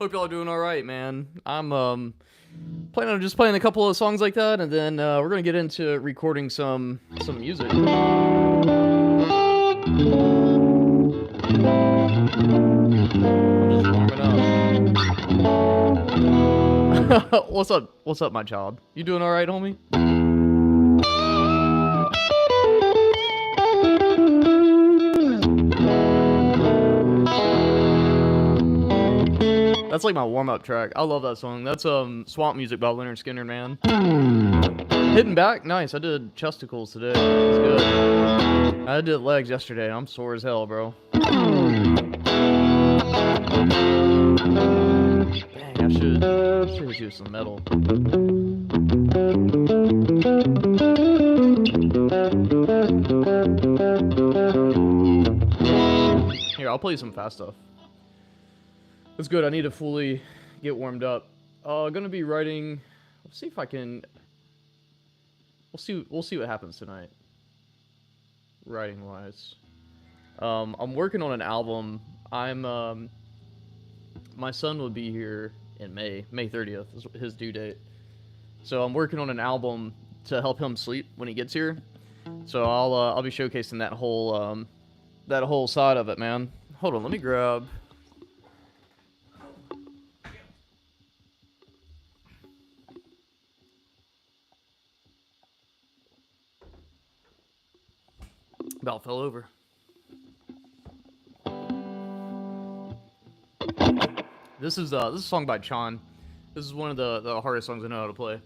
Hope y'all are doing all right, man. I'm planning on just playing a couple of songs like that, and then we're gonna get into recording some music. I'm just warming up. What's up? What's up, my child? You doing all right, homie? That's like my warm-up track. I love that song. That's Swamp Music by Leonard Skinner, man. Hitting back, nice. I did chesticles today. It's good. I did legs yesterday. I'm sore as hell, bro. Dang, I should hit you with some metal. Here, I'll play you some fast stuff. It's good. I need to fully get warmed up. Gonna be writing. Let's see if I can. We'll see what happens tonight. Writing wise, I'm working on an album. I'm My son will be here in May 30th is his due date. So I'm working on an album to help him sleep when he gets here. So I'll be showcasing that whole side of it, man. Hold on, let me grab. About fell over. This is a song by Chan. This is one of the hardest songs I know how to play.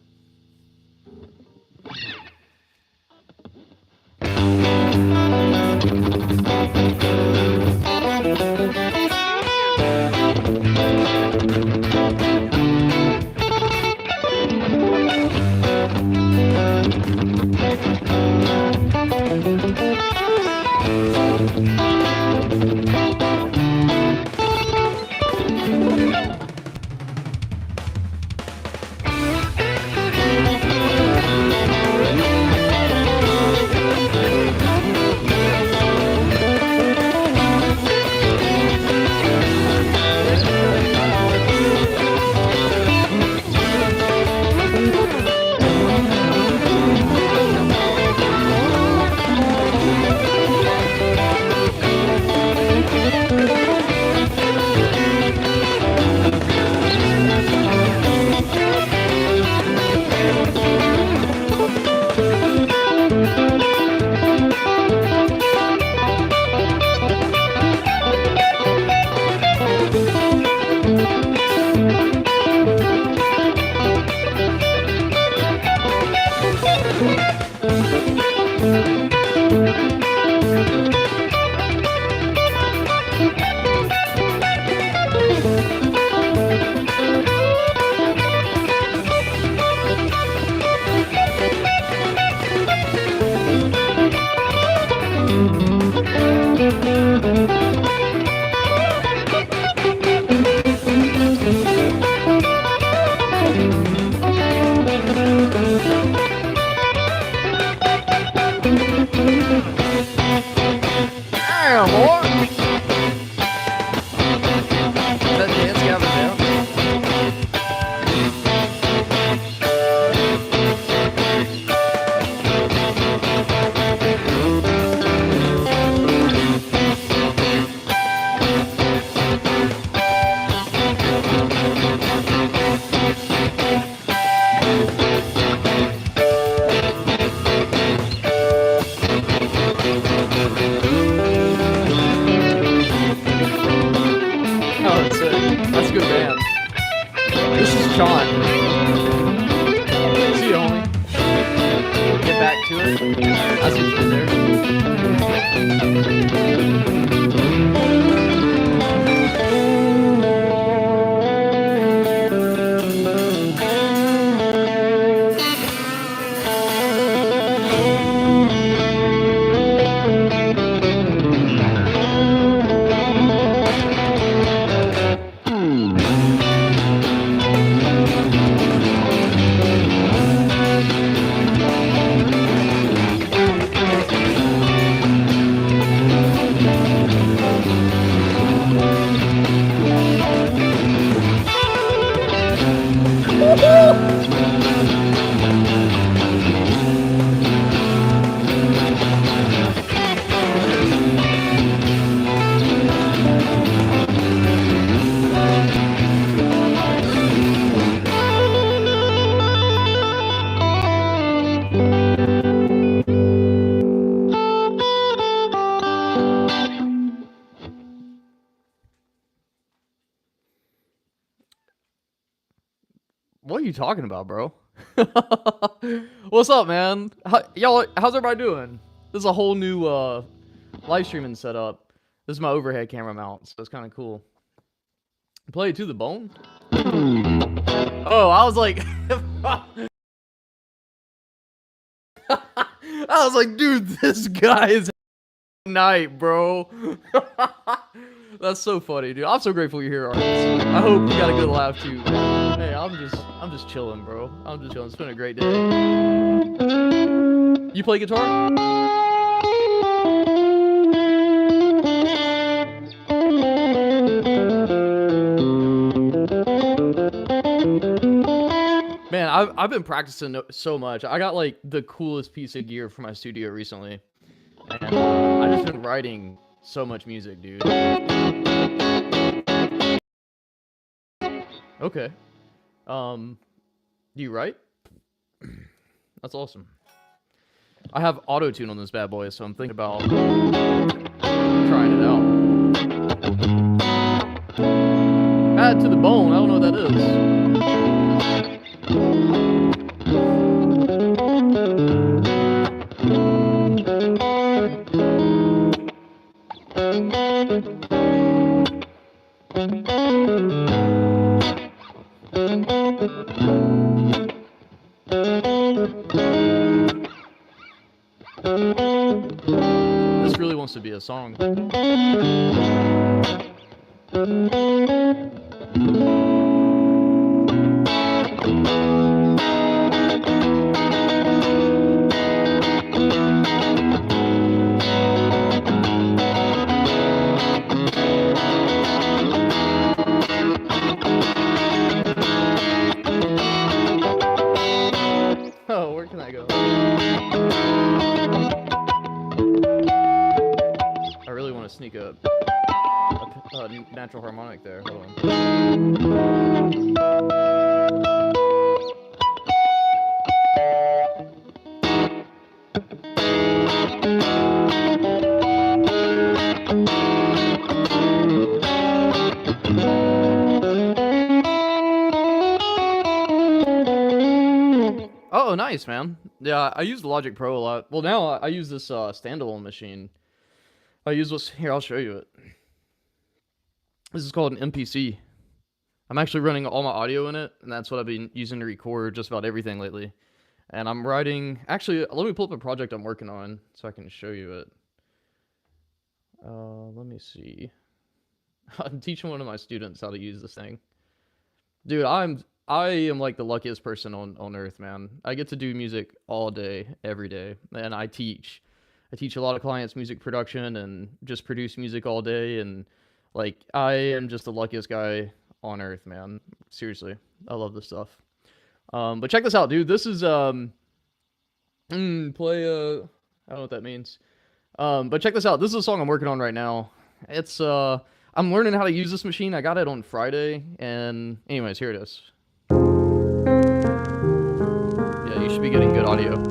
Damn, boy! That dance gathered down. Oh, that's a good band. This is Sean. See you, homie. Get back to it. I see you there. What are you talking about, bro? What's up, man? How's everybody doing? This is a whole new live streaming setup. This is my overhead camera mount, so it's kind of cool. Play it to the bone? Oh, I was like... I was like, dude, this guy is night, bro. That's so funny, dude. I'm so grateful you're here, Artis. I hope you got a good laugh too. Hey, I'm just chilling, bro. I'm just chilling. It's been a great day. You play guitar? I've been practicing so much. I got like the coolest piece of gear for my studio recently, and I just been writing so much music, dude. Okay. Do you write? That's awesome. I have auto tune on this bad boy, so I'm thinking about trying it out. Add to the bone. I don't know what that is. This really wants to be a song. Oh, where can I go? I really want to sneak a natural harmonic there. Hold on. Oh, nice, man. Yeah, I use Logic Pro a lot. Well, now I use this standalone machine. I use what's here. I'll show you it. This is called an MPC. I'm actually running all my audio in it, and that's what I've been using to record just about everything lately. And I'm writing. Actually, let me pull up a project I'm working on so I can show you it. Let me see. I'm teaching one of my students how to use this thing. Dude, I am like the luckiest person on earth, man. I get to do music all day, every day, and I teach. I teach a lot of clients music production and just produce music all day, and like I am just the luckiest guy on earth, man. Seriously, I love this stuff. But check this out, dude. This is I don't know what that means. But check this out. This is a song I'm working on right now. It's I'm learning how to use this machine. I got it on Friday, and anyways, here it is. Yeah, you should be getting good audio.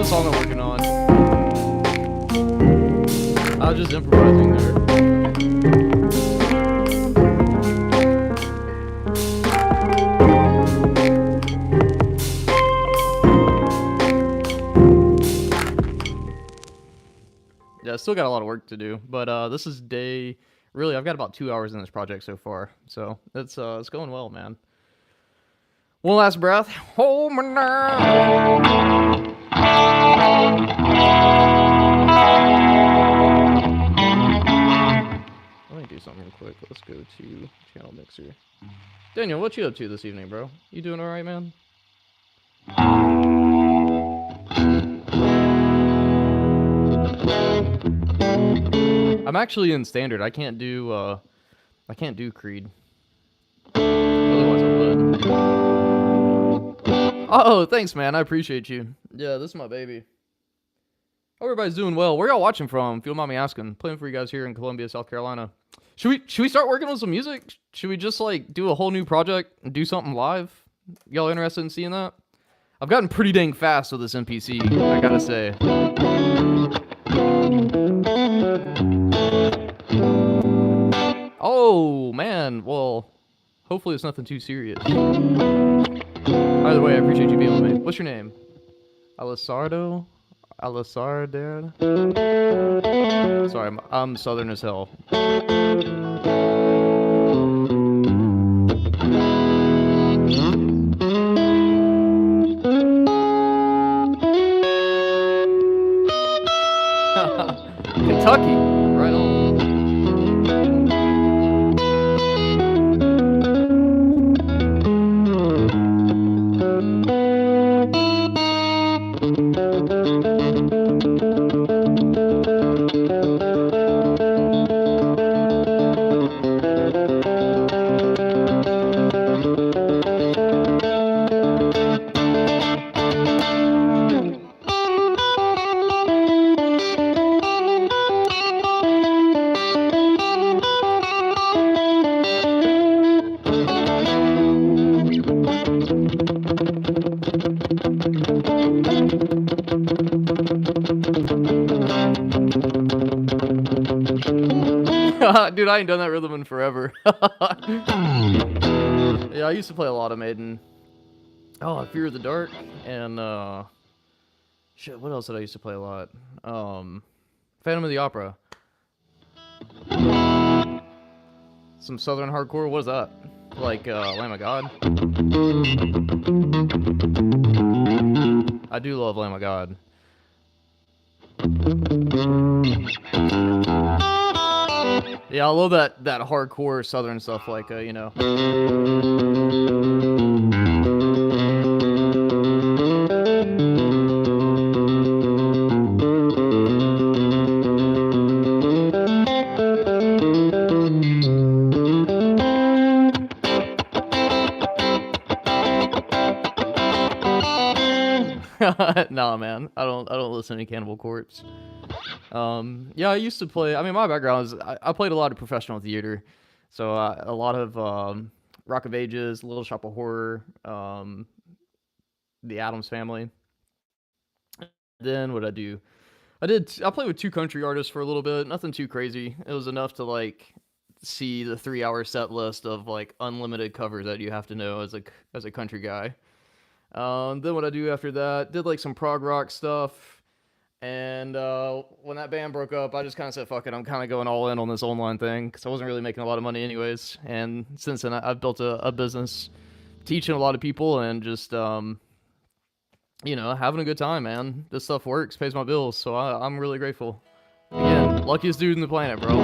Song I'm working on. I was just improvising there. Yeah, I still got a lot of work to do, but this is really I've got about 2 hours in this project so far, so it's going well, man. One last breath. Hold me now. Let me do something real quick. Let's go to channel mixer. Daniel, what you up to this evening, bro? You doing all right, man? I'm actually in standard. I can't do Creed. Otherwise I would. Oh, thanks, man. I appreciate you. Yeah, this is my baby. Hope everybody's doing well. Where y'all watching from? If you don't mind me asking. Playing for you guys here in Columbia, South Carolina. Should we start working on some music? Should we just like do a whole new project and do something live? Y'all interested in seeing that? I've gotten pretty dang fast with this NPC, I gotta say. Oh man, well, hopefully it's nothing too serious. Either way, I appreciate you being with me. What's your name? Alisardo? Alisardo? Sorry, I'm southern as hell. Kentucky, right on. Dude, I ain't done that rhythm in forever. Yeah, I used to play a lot of Maiden. Oh, Fear of the Dark, and shit, what else did I used to play a lot? Phantom of the Opera. Some Southern hardcore, what is that? Like, Lamb of God? I do love Lamb of God. Yeah, I love that hardcore Southern stuff, like, you know. Nah, man, I don't listen to Cannibal Corpse. Yeah, I used to play. I mean, my background is I played a lot of professional theater, so a lot of Rock of Ages, Little Shop of Horror, The Addams Family. Then what I do? I played with two country artists for a little bit. Nothing too crazy. It was enough to like see the 3-hour set list of like unlimited covers that you have to know as a country guy. Then what I do after that? Did like some prog rock stuff. And when that band broke up, I just kind of said, fuck it, I'm kind of going all in on this online thing because I wasn't really making a lot of money anyways. And since then, I've built a business teaching a lot of people and just, you know, having a good time, man. This stuff works, pays my bills, so I'm really grateful. Again, luckiest dude in the planet, bro.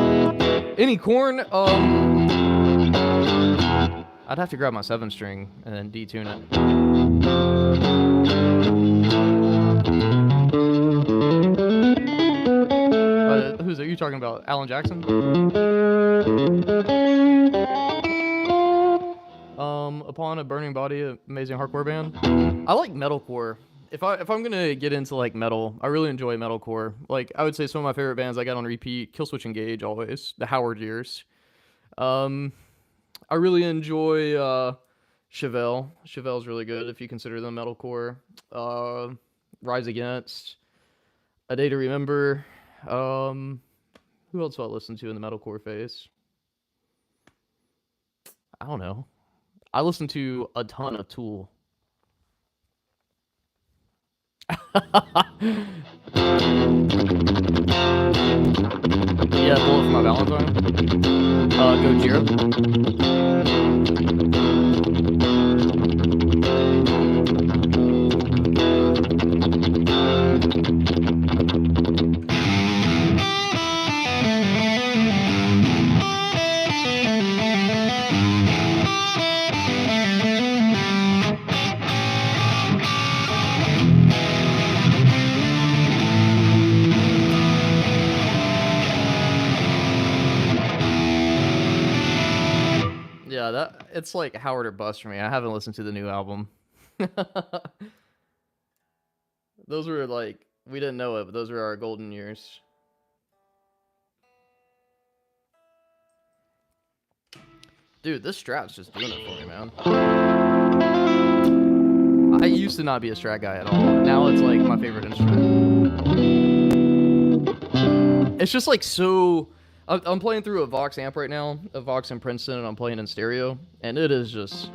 Any corn? I'd have to grab my 7-string and then detune it. Who's are you talking about? Alan Jackson? Upon a Burning Body, amazing hardcore band. I like metalcore. If I'm gonna get into like metal, I really enjoy metalcore. Like I would say some of my favorite bands I got on repeat: Killswitch Engage, always the Howard years. I really enjoy Chevelle. Chevelle's really good if you consider them metalcore. Rise Against, A Day to Remember. Who else do I listen to in the metalcore phase? I don't know. I listen to a ton of Tool. Yeah, Bullet for My Valentine. Gojira. Yeah, it's like Howard or bust for me. I haven't listened to the new album. Those were like, we didn't know it, but those were our golden years. Dude, this Strat's just doing it for me, man. I used to not be a Strat guy at all. Now it's like my favorite instrument. It's just like so. I'm playing through a Vox amp right now, a Vox in Princeton, and I'm playing in stereo, and it is just.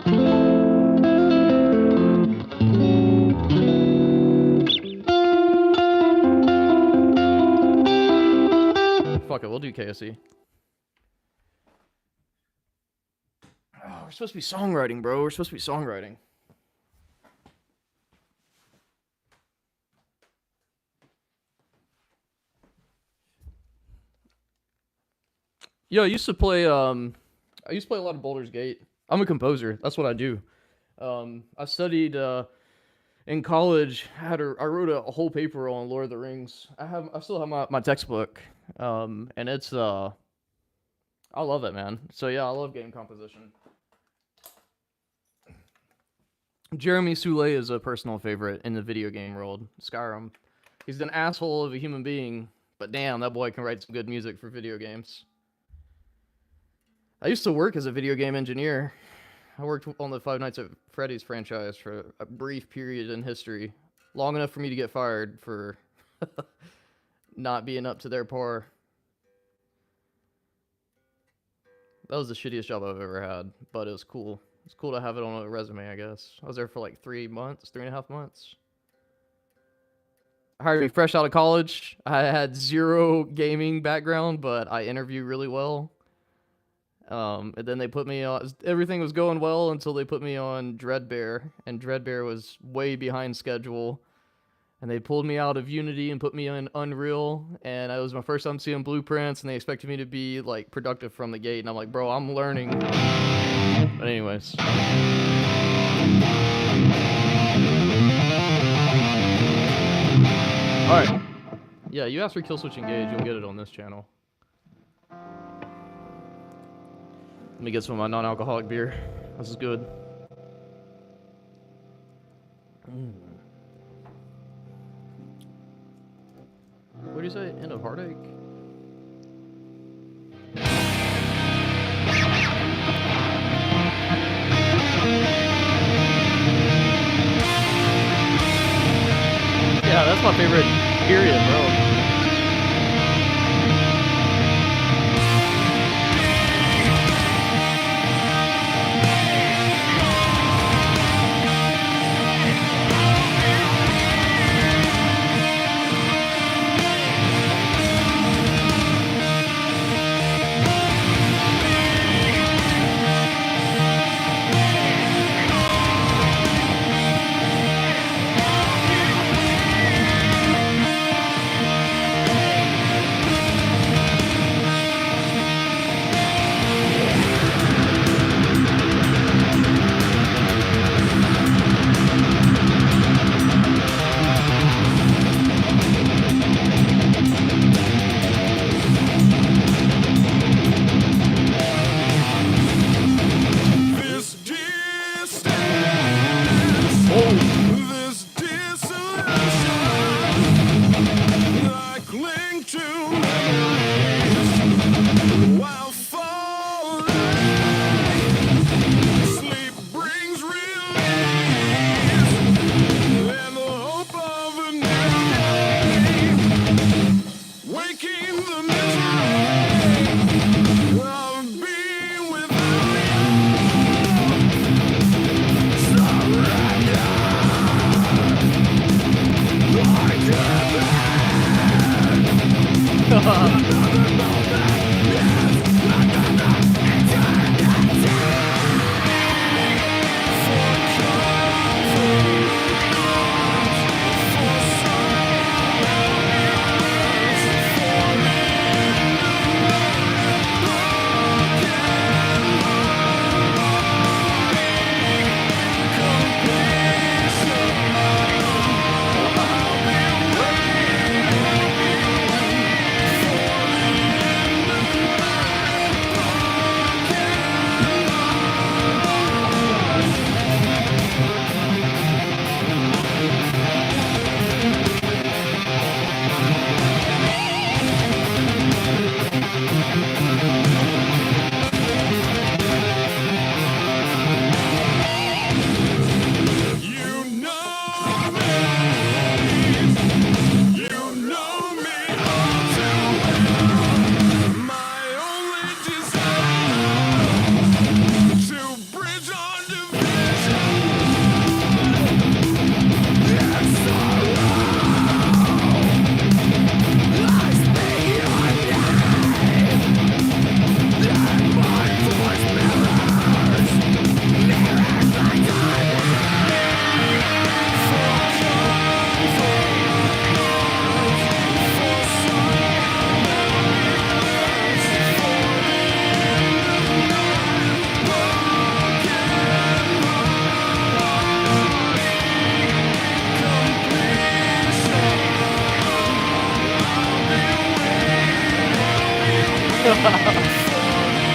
Fuck it, we'll do KSE. Oh, we're supposed to be songwriting, bro. We're supposed to be songwriting. Yo, I used to play a lot of Baldur's Gate. I'm a composer. That's what I do. I studied in college. I wrote a whole paper on Lord of the Rings. I still have my textbook. And it's I love it, man. So yeah, I love game composition. Jeremy Soule is a personal favorite in the video game world. Skyrim. He's an asshole of a human being, but damn, that boy can write some good music for video games. I used to work as a video game engineer. I worked on the Five Nights at Freddy's franchise for a brief period in history. Long enough for me to get fired for not being up to their par. That was the shittiest job I've ever had, but it was cool. It's cool to have it on a resume, I guess. I was there for like 3 months, 3.5 months. Hired me fresh out of college. I had zero gaming background, but I interviewed really well. And then they put me on. Everything was going well until they put me on Dreadbear, and Dreadbear was way behind schedule. And they pulled me out of Unity and put me in Unreal, and it was my first time seeing blueprints, and they expected me to be like productive from the gate, and I'm like, bro, I'm learning. But anyways. Alright. Yeah, you asked for Kill Switch Engage, you'll get it on this channel. Let me get some of my non-alcoholic beer. This is good. What do you say? End of Heartache? Yeah, that's my favorite period, bro.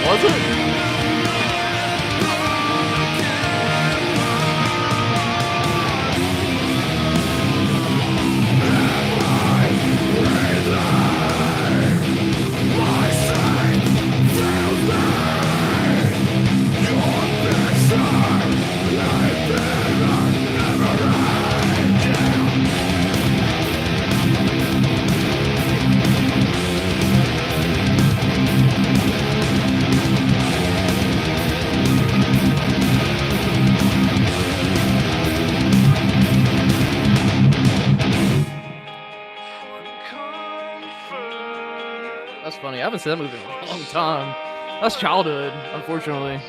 Was it? That's funny. I haven't seen that movie in a long time. That's childhood, unfortunately.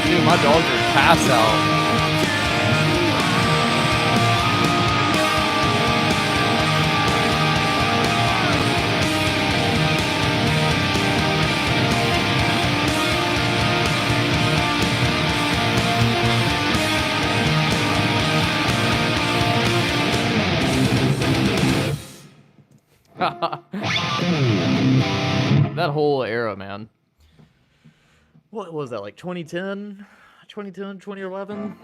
Dude, my dogs are passed out. That whole era, man. What was that, like 2010? 2010, 2011?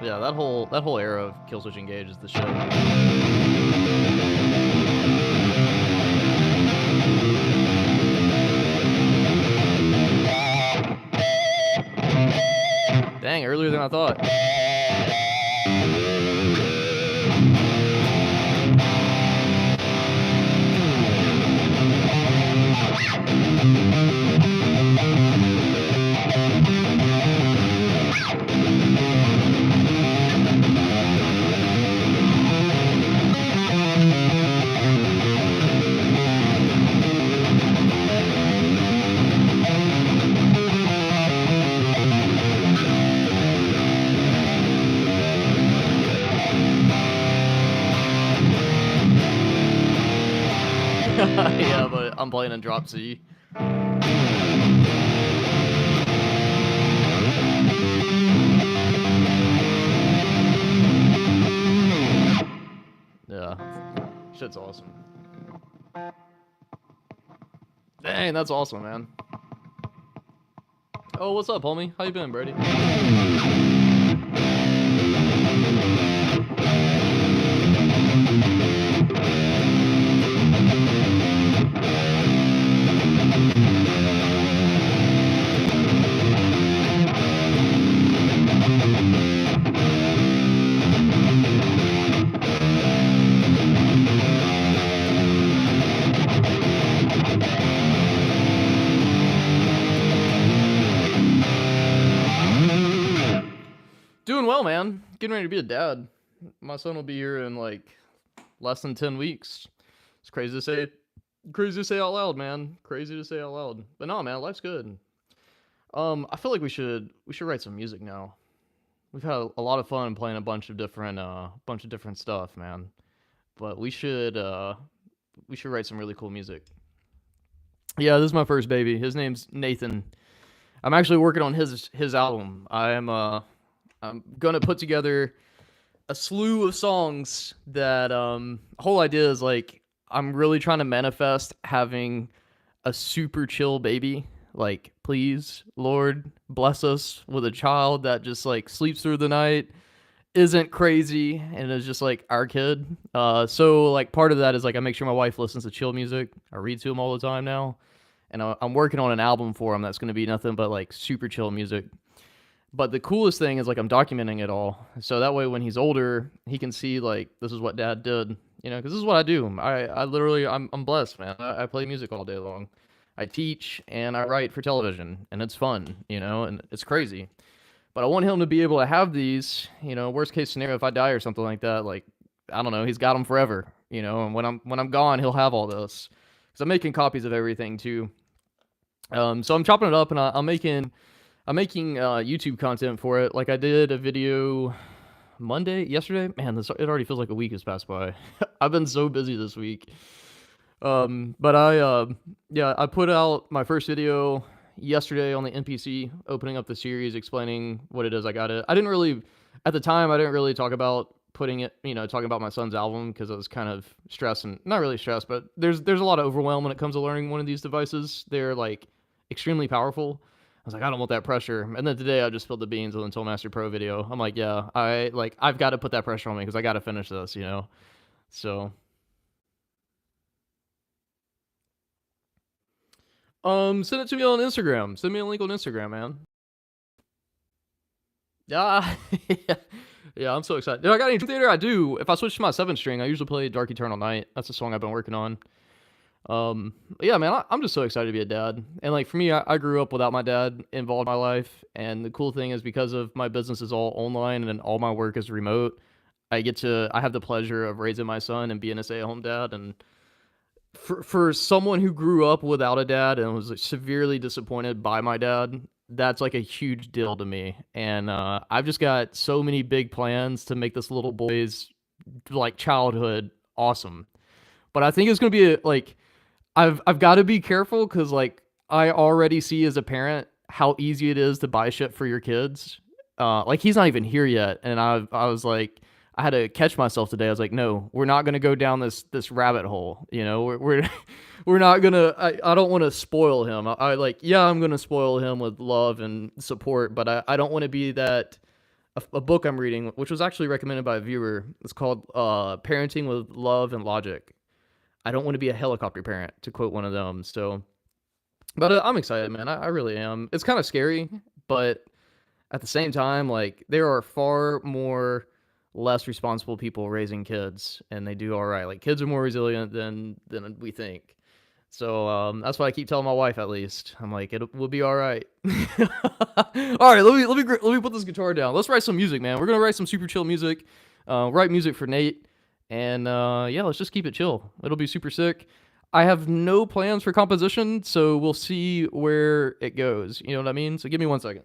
Yeah, that whole era of Killswitch Engage is the shit. Dang, earlier than I thought. Yeah, but I'm playing in drop C. Yeah, shit's awesome. Dang, that's awesome, man. Oh, what's up, homie? How you been, Brady? Doing well, man. Getting ready to be a dad. My son will be here in like less than 10 weeks. It's crazy to say. Crazy to say out loud, man. Crazy to say out loud. But no, man, life's good. I feel like we should write some music now. We've had a lot of fun playing a bunch of different stuff, man. But we should write some really cool music. Yeah, this is my first baby. His name's Nathan. I'm actually working on his album. I'm gonna put together a slew of songs that whole idea is like I'm really trying to manifest having a super chill baby. Like, please, Lord, bless us with a child that just like sleeps through the night isn't crazy and is just like our kid. So like part of that is like I make sure my wife listens to chill music. I read to him all the time now, and I'm working on an album for him that's going to be nothing but like super chill music. But the coolest thing is like I'm documenting it all, so that way when he's older, he can see like this is what Dad did. Because this is what I do. I literally I'm blessed, man. I play music all day long. I teach and I write for television, and it's fun, and it's crazy. But I want him to be able to have these, worst case scenario, if I die or something like that, like, I don't know, he's got them forever, and when I'm gone, he'll have all this. Because I'm making copies of everything too. So I'm chopping it up and I'm making YouTube content for it. Like I did a video yesterday. Man, it already feels like a week has passed by. I've been so busy this week. But I put out my first video yesterday on the NPC, opening up the series, explaining what it is I got it. At the time, I didn't really talk about talking about my son's album because I was kind of stressed and not really stressed, but there's a lot of overwhelm when it comes to learning one of these devices. They're like extremely powerful. I was like, I don't want that pressure. And then today I just spilled the beans on the Toolmaster Pro video. I'm like, yeah, I've got to put that pressure on me because I got to finish this. So, send it to me on Instagram. Send me a link on Instagram, man. Yeah, yeah, I'm so excited. Do I got any theater? I do. If I switch to my 7 string, I usually play Dark Eternal Night. That's the song I've been working on. Yeah, man, I'm just so excited to be a dad. And like for me, I grew up without my dad involved in my life. And the cool thing is because of my business is all online and all my work is remote, I have the pleasure of raising my son and being a stay-at-home dad. And for someone who grew up without a dad and was like, severely disappointed by my dad, that's like a huge deal to me. And I've just got so many big plans to make this little boy's like childhood awesome. But I think it's gonna be like I've got to be careful because like I already see as a parent how easy it is to buy shit for your kids. Like he's not even here yet, and I was like I had to catch myself today. I was like, no, we're not gonna go down this rabbit hole. We're we're not gonna. I don't want to spoil him. I like yeah, I'm gonna spoil him with love and support, but I don't want to be that. A book I'm reading, which was actually recommended by a viewer, it's called Parenting with Love and Logic. I don't want to be a helicopter parent, to quote one of them. So, but I'm excited, man. I really am. It's kind of scary, but at the same time, like there are far more less responsible people raising kids, and they do all right. Like kids are more resilient than we think. So that's why I keep telling my wife. At least I'm like, it will be all right. All right, let me put this guitar down. Let's write some music, man. We're gonna write some super chill music. Write music for Nate. And yeah, let's just keep it chill. It'll be super sick. I have no plans for composition, so we'll see where it goes. You know what I mean? So give me 1 second.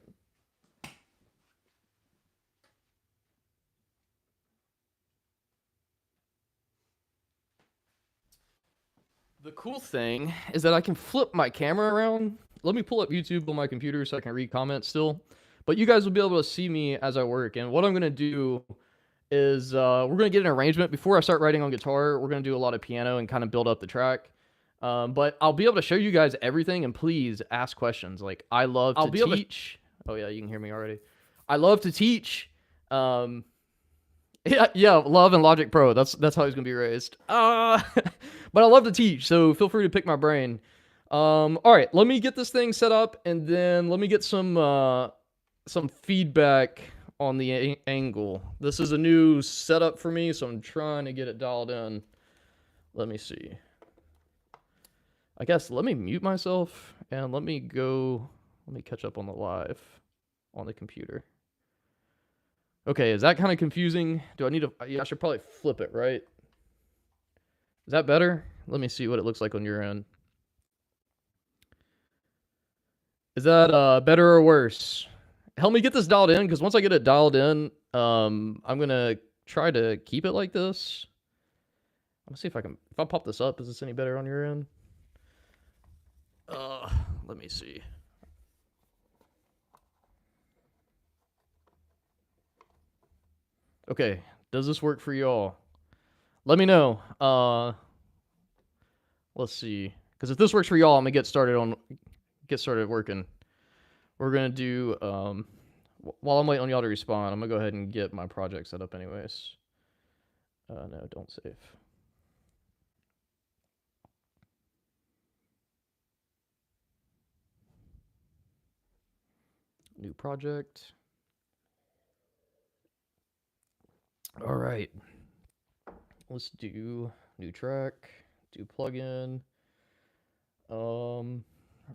The cool thing is that I can flip my camera around. Let me pull up YouTube on my computer so I can read comments still. But you guys will be able to see me as I work. And what I'm going to do is we're going to get an arrangement. Before I start writing on guitar, we're going to do a lot of piano and kind of build up the track. But I'll be able to show you guys everything, and please ask questions. Like, I love to teach. Oh, yeah, you can hear me already. I love to teach. Yeah, Love and Logic Pro. That's how he's going to be raised. But I love to teach, so feel free to pick my brain. All right, let me get this thing set up, and then let me get some feedback on the angle. This is a new setup for me, so I'm trying to get it dialed in. Let me see. I guess let me mute myself and let me catch up on the live on the computer. Okay, is that kind of confusing? Do I need to, yeah, I should probably flip it, right? Is that better? Let me see what it looks like on your end. Is that better or worse? Help me get this dialed in, because once I get it dialed in, I'm gonna try to keep it like this. I'm gonna see if I pop this up, is this any better on your end? Let me see. Okay, does this work for y'all? Let me know. Let's see. Because if this works for y'all, I'm gonna get started working. We're gonna do while I'm waiting on y'all to respond, I'm gonna go ahead and get my project set up anyways. No, don't save. New project. All right. Let's do new track, do plugin.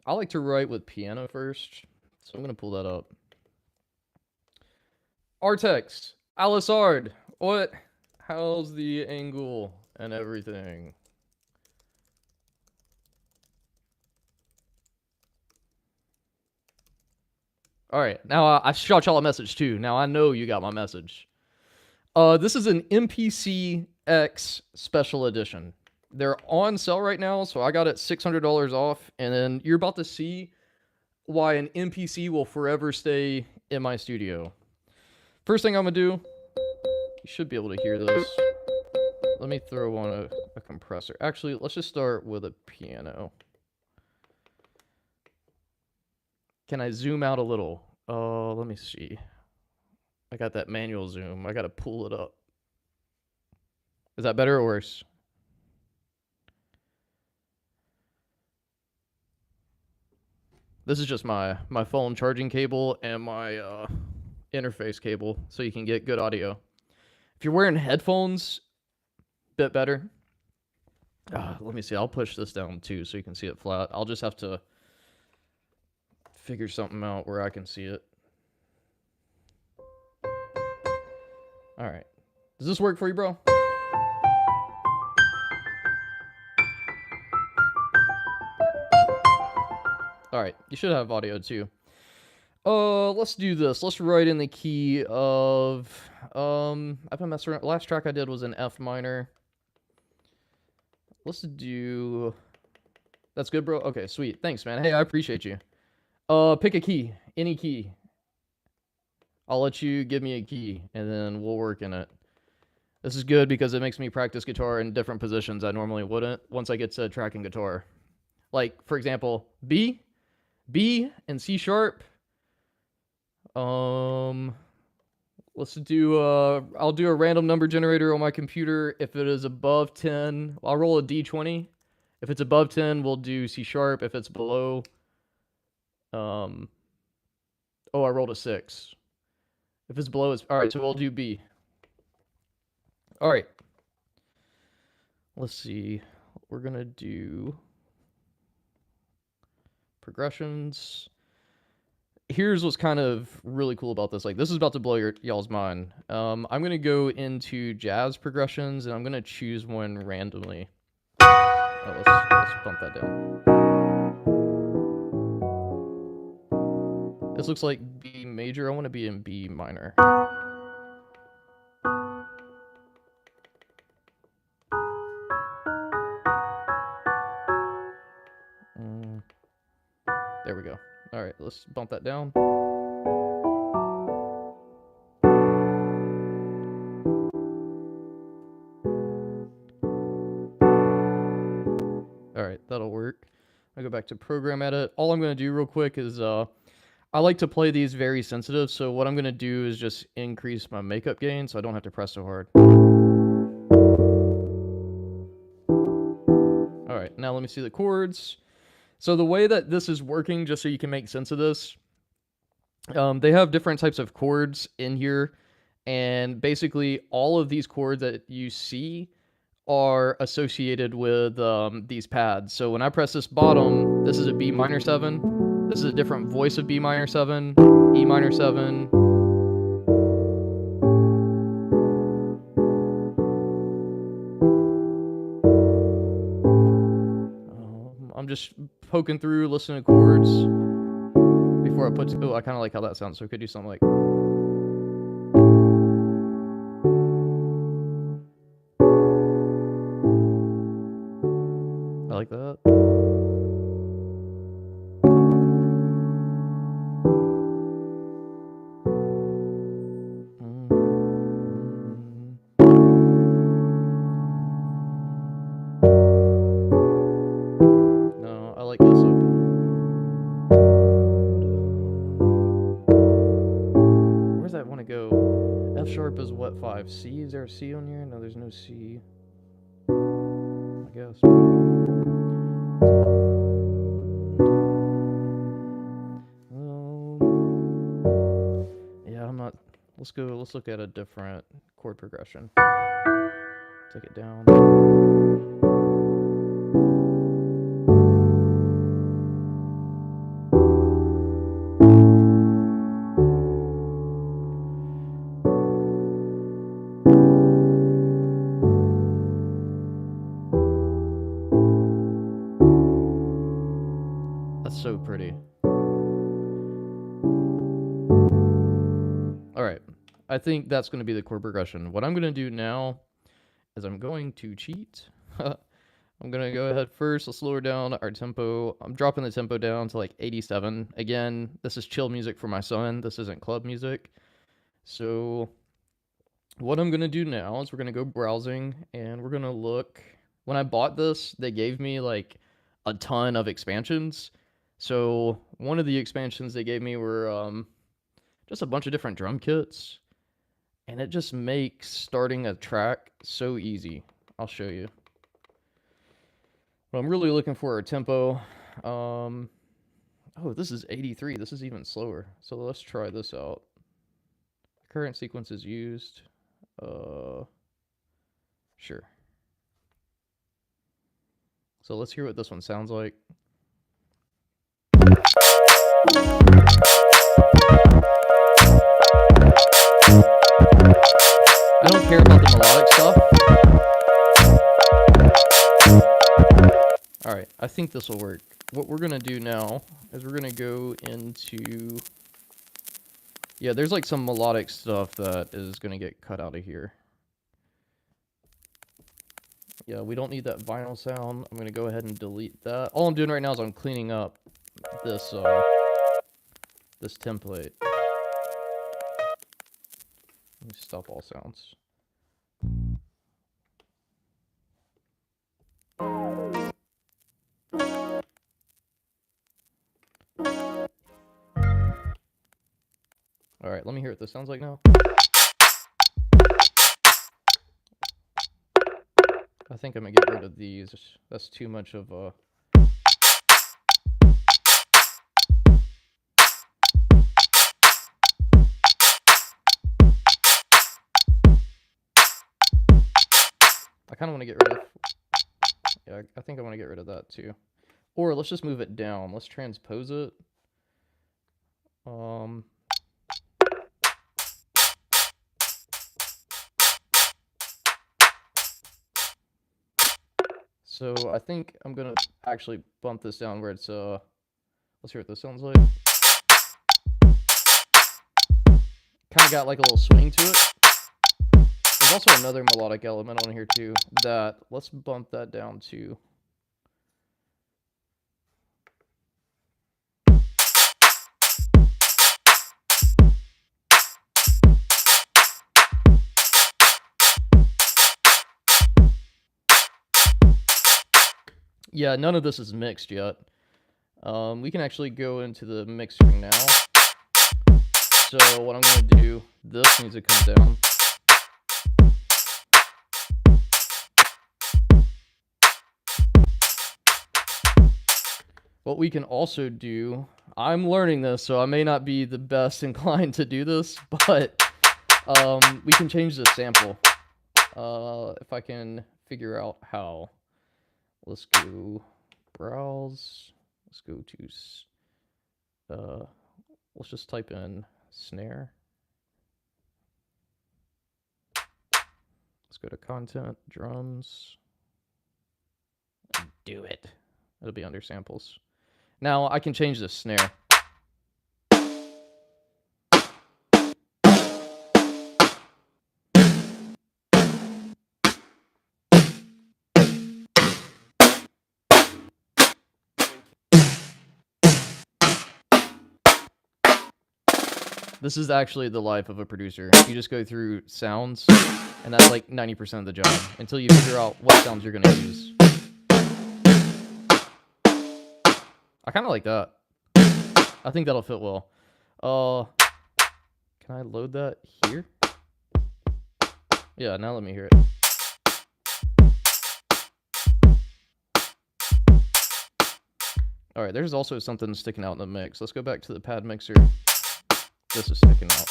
I like to write with piano first, so I'm gonna pull that up. Artex, Alisard, what? How's the angle and everything? All right, now I shot y'all a message too. Now I know you got my message. This is an MPC X special edition. They're on sale right now, so I got it $600 off, and then you're about to see why an MPC will forever stay in my studio. First thing I'm gonna do, you should be able to hear this. Let me throw on a compressor. Actually, let's just start with a piano. Can I zoom out a little? Let me see. I got that manual zoom. I gotta pull it up. Is that better or worse? This is just my phone charging cable and my interface cable, so you can get good audio. If you're wearing headphones, bit better. Let me see. I'll push this down too, so you can see it flat. I'll just have to figure something out where I can see it. All right. Does this work for you, bro? All right. You should have audio too. Let's do this. Let's write in the key of I've been messing around. Last track I did was in F minor. Let's do. That's good, bro. Okay, sweet. Thanks, man. Hey, I appreciate you. Pick a key, any key. I'll let you give me a key, and then we'll work in it. This is good because it makes me practice guitar in different positions I normally wouldn't once I get to tracking guitar. Like, for example, B, and C sharp. Let's do, I'll do a random number generator on my computer. If it is above 10, I'll roll a D20. If it's above 10, we'll do C sharp. If it's below, I rolled a 6. If it's below, it's, all right, so we'll do B. All right. Let's see. We're going to do progressions. Here's what's kind of really cool about this. Like, this is about to blow y'all's mind. I'm going to go into jazz progressions, and I'm going to choose one randomly. Oh, let's bump that down. This looks like B major. I want to be in B minor. There we go. All right, let's bump that down. All right, that'll work. I'll go back to program edit. All I'm going to do real quick is I like to play these very sensitive, so what I'm going to do is just increase my makeup gain so I don't have to press so hard. All right, now let me see the chords. So the way that this is working, just so you can make sense of this, they have different types of chords in here, and basically all of these chords that you see are associated with these pads. So when I press this bottom, this is a B minor 7. This is a different voice of B minor 7, E minor 7. I'm just poking through, listening to chords before I put. Oh, I kind of like how that sounds. So we could do something like. I like that. No, I like this up. flat 5. C, is there a C on here? No, there's no C. I guess. Yeah, I'm not. Let's look at a different chord progression. Take it down. That's so pretty. Alright, I think that's going to be the chord progression. What I'm going to do now is I'm going to cheat. I'm going to go ahead first. Let's lower down our tempo. I'm dropping the tempo down to like 87. Again, this is chill music for my son. This isn't club music. So what I'm going to do now is we're going to go browsing and we're going to look. When I bought this, they gave me like a ton of expansions. So one of the expansions they gave me were just a bunch of different drum kits. And it just makes starting a track so easy. I'll show you. But I'm really looking for a tempo. Oh, this is 83. This is even slower. So let's try this out. Current sequence is used. Sure. So let's hear what this one sounds like. I don't care about the melodic stuff. Alright, I think this will work. What we're going to do now is we're going to go into... Yeah, there's like some melodic stuff that is going to get cut out of here. Yeah, we don't need that vinyl sound. I'm going to go ahead and delete that. All I'm doing right now is I'm cleaning up this this template. Let me stop all sounds. Alright, let me hear what this sounds like now. I think I'm going to get rid of these. That's too much of a... I kind of want to get rid of... Yeah, I think I want to get rid of that too. Or let's just move it down. Let's transpose it. So I think I'm gonna actually bump this down where it's let's hear what this sounds like. Kind of got like a little swing to it. There's also another melodic element on here too. Let's bump that down to... Yeah, none of this is mixed yet. We can actually go into the mixing now. So what I'm going to do, this needs to come down. What we can also do, I'm learning this, so I may not be the best inclined to do this, but we can change the sample. If I can figure out how. Let's go browse. Let's go to, let's just type in snare. Let's go to content, drums. Do it. It'll be under samples. Now I can change the snare. This is actually the life of a producer. You just go through sounds, and that's like 90% of the job, until you figure out what sounds you're going to use. I kind of like that. I think that'll fit well. Can I load that here? Yeah, now let me hear it. All right, there's also something sticking out in the mix. Let's go back to the pad mixer. This is sticking out.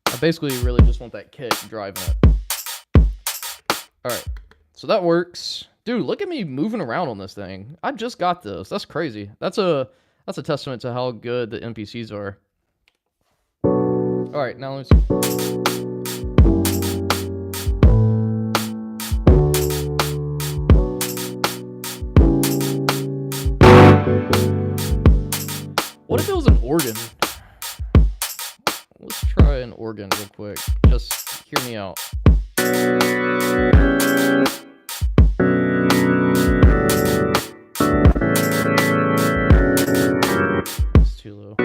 I basically really just want that kick driving it. All right, so that works. Dude, look at me moving around on this thing. I just got this. That's crazy. That's a testament to how good the MPCs are. All right, now let's see. What if it was an organ? Let's try an organ real quick. Just hear me out. It's too low.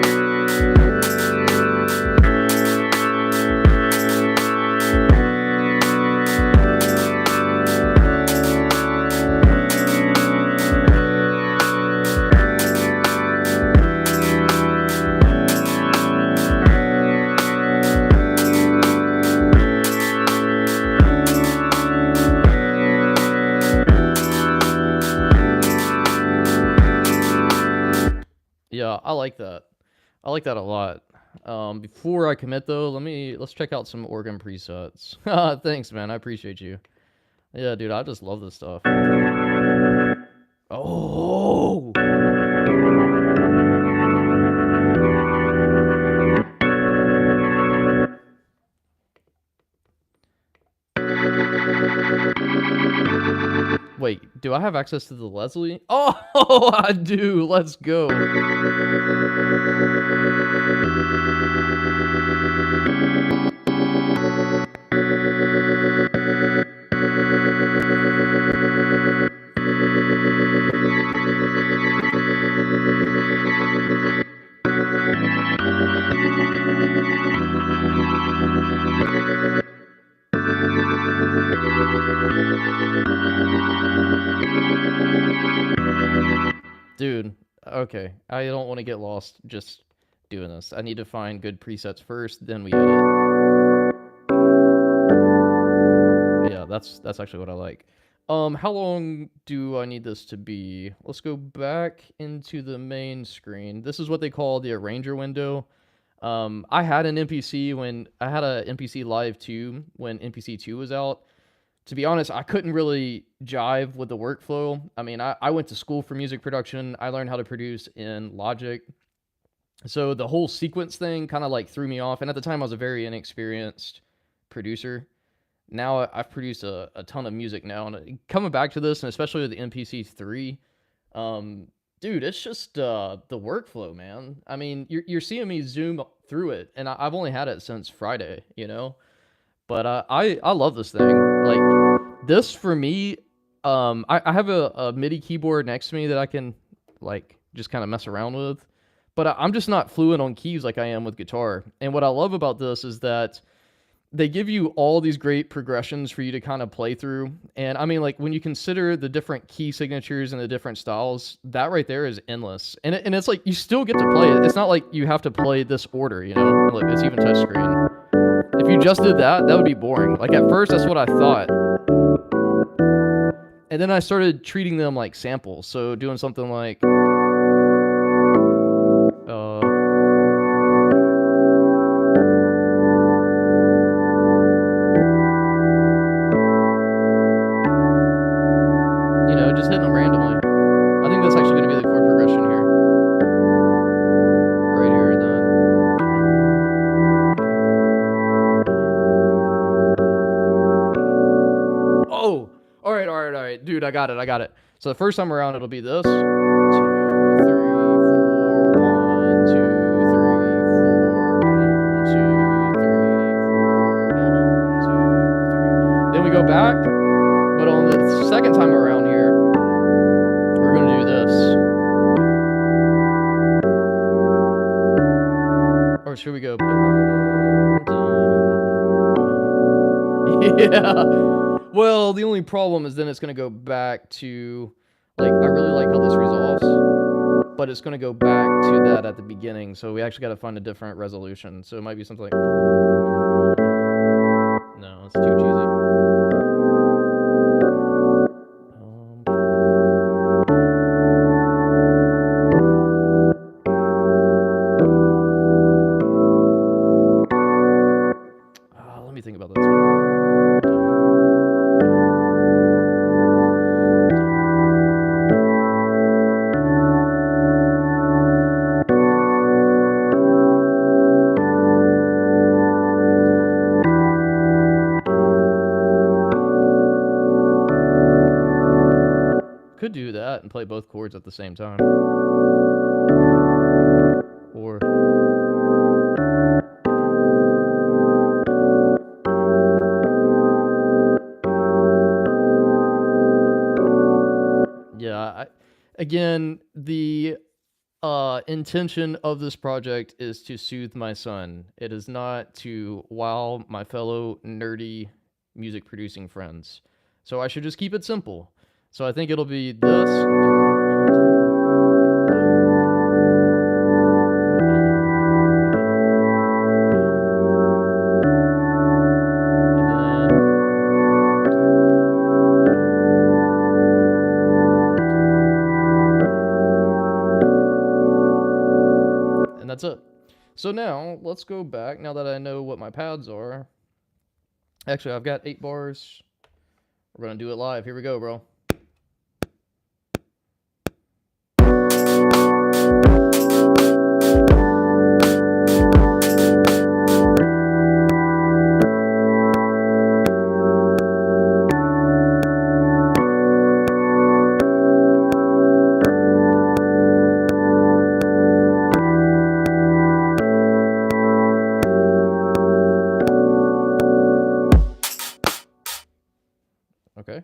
Yeah, I like that. I like that a lot. Before I commit though, let's check out some organ presets. Thanks, man. I appreciate you. Yeah, dude, I just love this stuff. Oh. Wait, do I have access to the Leslie? Oh, I do. Let's go. Dude, okay. I don't want to get lost just doing this. I need to find good presets first, then we edit. Yeah, that's actually what I like. How long do I need this to be? Let's go back into the main screen. This is what they call the arranger window. I had an NPC when I had a NPC Live 2 when NPC 2 was out. To be honest, I couldn't really jive with the workflow. I mean, I went to school for music production. I learned how to produce in Logic. So the whole sequence thing kind of like threw me off. And at the time, I was a very inexperienced producer. Now I've produced a ton of music now. And coming back to this, and especially with the NPC 3, dude, it's just the workflow, man. I mean, you're seeing me zoom through it. And I've only had it since Friday, you know? But I love this thing. Like this for me, I have a MIDI keyboard next to me that I can like just kind of mess around with. But I'm just not fluent on keys like I am with guitar. And what I love about this is that they give you all these great progressions for you to kind of play through. And I mean, like when you consider the different key signatures and the different styles, that right there is endless. And it's like you still get to play it. It's not like you have to play this order, you know? Look, it's even touchscreen. If you just did that, that would be boring. Like at first, that's what I thought. And then I started treating them like samples. So doing something like, you know, just hitting them randomly. I think that's actually going to be the chord progression here. Right here, and then. Oh, all right. Dude, I got it. So the first time around, it'll be this. 2, 3, 4, 1, 2, 3, 4, 1, 2, 3, 4, 1, 2, 3. Then we go back, but on the second time around here, we're gonna do this. Or should we go? Yeah. Well, the only problem is then it's going to go back to, like, I really like how this resolves. but it's going to go back to that at the beginning. So we actually got to find a different resolution. So it might be something like... No, it's too cheesy. Let me think about this. Could do that and play both chords at the same time. Or... Yeah, again, the intention of this project is to soothe my son. It is not to wow my fellow nerdy music producing friends. So I should just keep it simple. So I think it'll be this. And that's it. So now, let's go back, now that I know what my pads are. Actually, I've got 8 bars. We're going to do it live. Here we go, bro. Okay.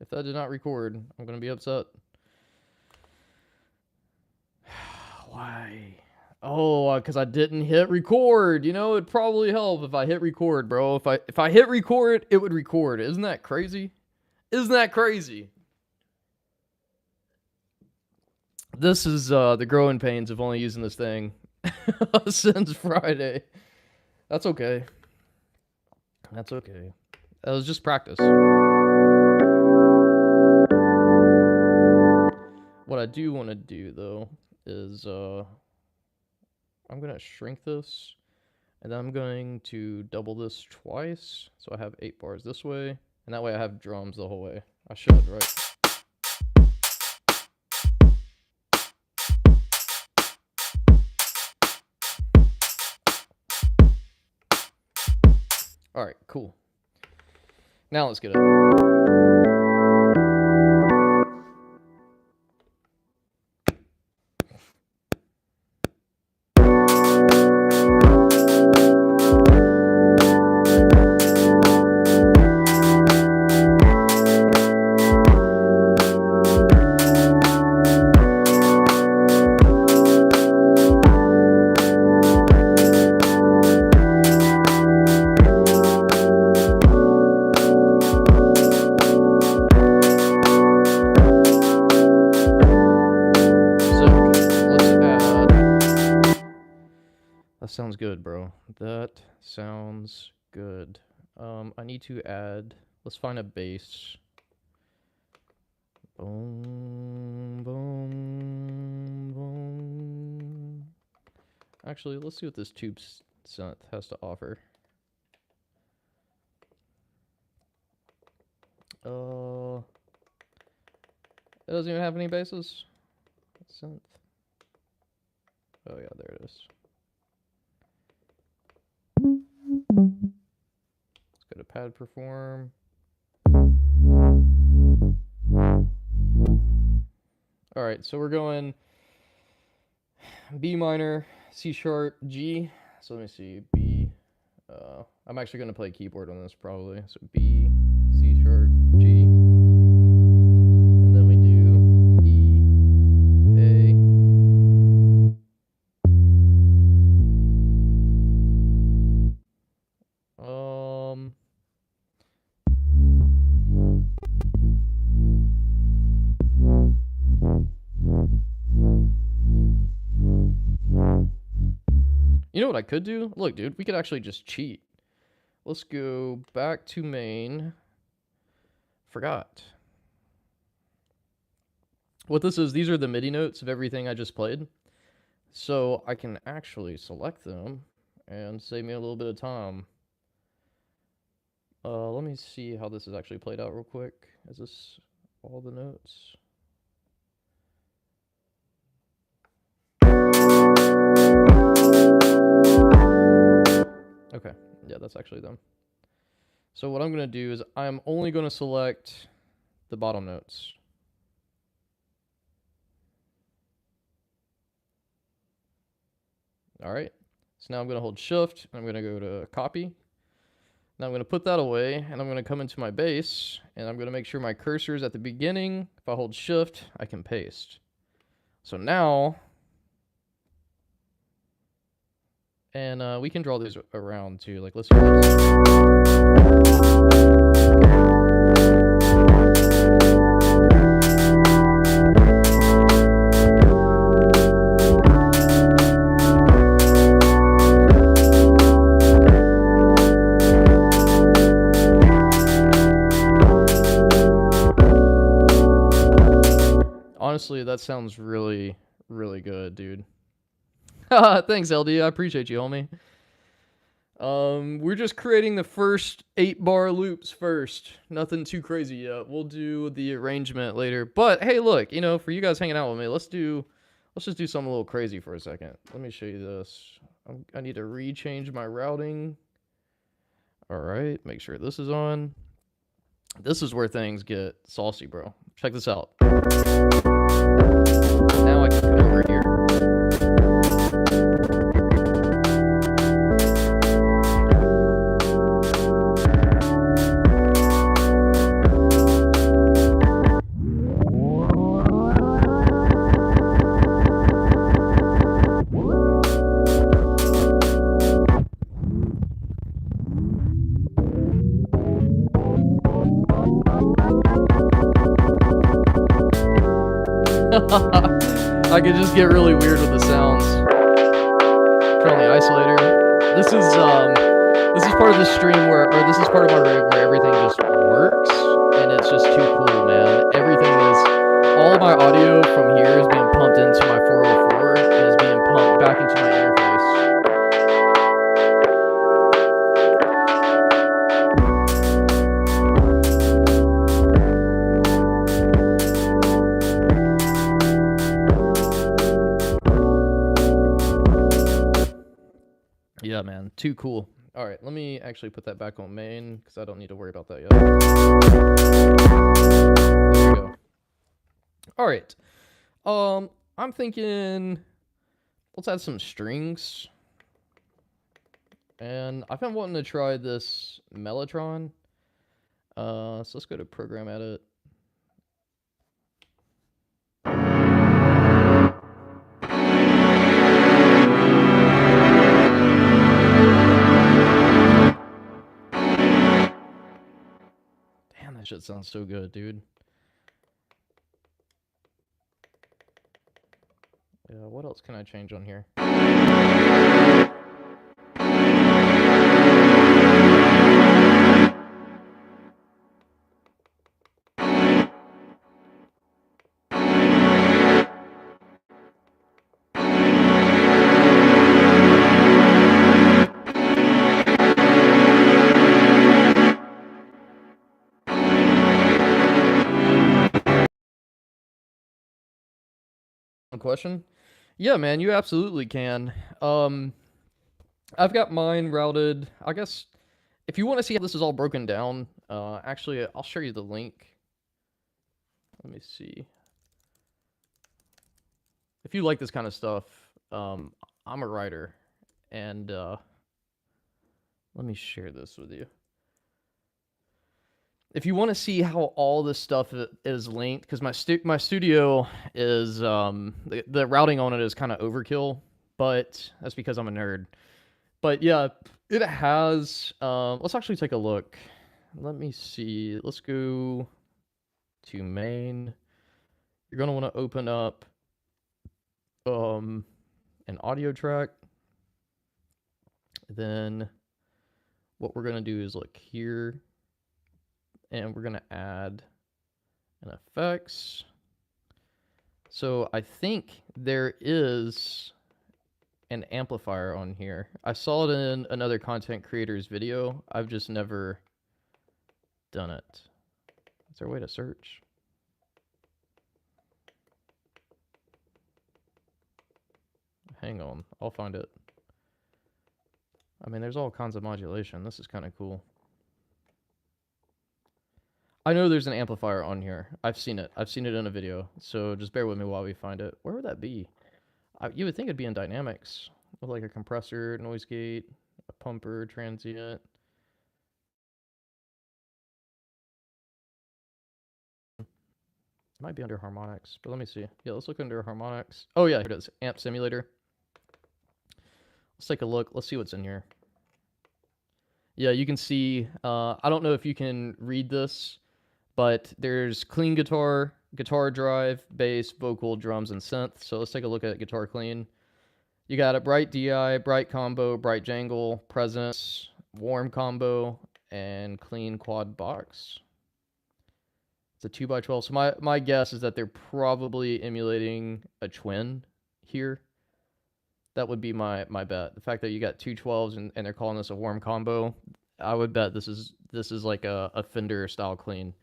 If that did not record, I'm going to be upset. Why? Oh, because I didn't hit record. You know, it'd probably help if I hit record, bro. If I hit record, it would record. Isn't that crazy? Isn't that crazy? This is the growing pains of only using this thing since Friday. That's okay. That's okay. That was just practice. What I do want to do, though, is I'm going to shrink this, and then I'm going to double this twice, so I have 8 bars this way, and that way I have drums the whole way. I should, right? Alright, cool. Now let's get it. That sounds good, bro. That sounds good. I need to add... Let's find a bass. Boom, boom, boom. Actually, let's see what this tube synth has to offer. It doesn't even have any basses. Synth. Oh yeah, there it is. Let's go to pad perform. Alright, so we're going B minor, C sharp, G. So let me see, B. I'm actually going to play keyboard on this probably. So B, C sharp, G. And then we do E, A. You know what I could do? Look, dude, we could actually just cheat. Let's go back to main. Forgot. What this is, these are the MIDI notes of everything I just played. So I can actually select them and save me a little bit of time. Let me see how this is actually played out real quick. Is this all the notes? Okay, yeah, that's actually them. So what I'm going to do is I'm only going to select the bottom notes. All right, so now I'm going to hold shift, and I'm going to go to copy. Now I'm going to put that away, and I'm going to come into my bass, and I'm going to make sure my cursor is at the beginning. If I hold shift, I can paste. So now, and we can draw these around too. Like, let's hear this. Honestly, that sounds really, really good, dude. Thanks, LD. I appreciate you, homie. We're just creating the first 8-bar loops first. Nothing too crazy yet. We'll do the arrangement later. But hey, look, you know, for you guys hanging out with me, let's just do something a little crazy for a second. Let me show you this. I need to re-change my routing. All right, make sure this is on. This is where things get saucy, bro. Check this out. Now I can come over here. I could just get really weird with the sounds. Turn on the isolator. This is part of the stream or this is part of my rig where everything just works, and it's just too cool, man. Everything is, all my audio from here is being pumped into my 404 and is being pumped back into my interface. Yeah, man, too cool. All right, let me actually put that back on main because I don't need to worry about that yet. There we go. All right. I'm thinking let's add some strings. And I've been wanting to try this Mellotron. So let's go to program edit. Damn, that shit sounds so good, dude. Yeah, what else can I change on here? Question? Yeah, man, you absolutely can. I've got mine routed. I guess if you want to see how this is all broken down, actually, I'll show you the link. Let me see. If you like this kind of stuff, I'm a writer, and let me share this with you. If you want to see how all this stuff is linked, because my studio is the routing on it is kind of overkill, but that's because I'm a nerd. But yeah, it has. Let's actually take a look. Let me see. Let's go to main. You're gonna want to open up an audio track. Then what we're going to do is look here, and we're going to add an effects. So I think there is an amplifier on here. I saw it in another content creator's video. I've just never done it. Is there a way to search? Hang on, I'll find it. I mean, there's all kinds of modulation. This is kind of cool. I know there's an amplifier on here. I've seen it. I've seen it in a video. So just bear with me while we find it. Where would that be? You would think it'd be in dynamics with like a compressor, noise gate, a pumper, transient. It might be under harmonics, but let me see. Yeah, let's look under harmonics. Oh yeah, here it is. Amp simulator. Let's take a look. Let's see what's in here. Yeah, you can see, I don't know if you can read this, but there's clean guitar, guitar drive, bass, vocal, drums, and synth. So let's take a look at guitar clean. You got a bright DI, bright combo, bright jangle, presence, warm combo, and clean quad box. It's a 2x12. So my guess is that they're probably emulating a twin here. That would be my bet. The fact that you got two 12s and they're calling this a warm combo, I would bet this is like a Fender style clean.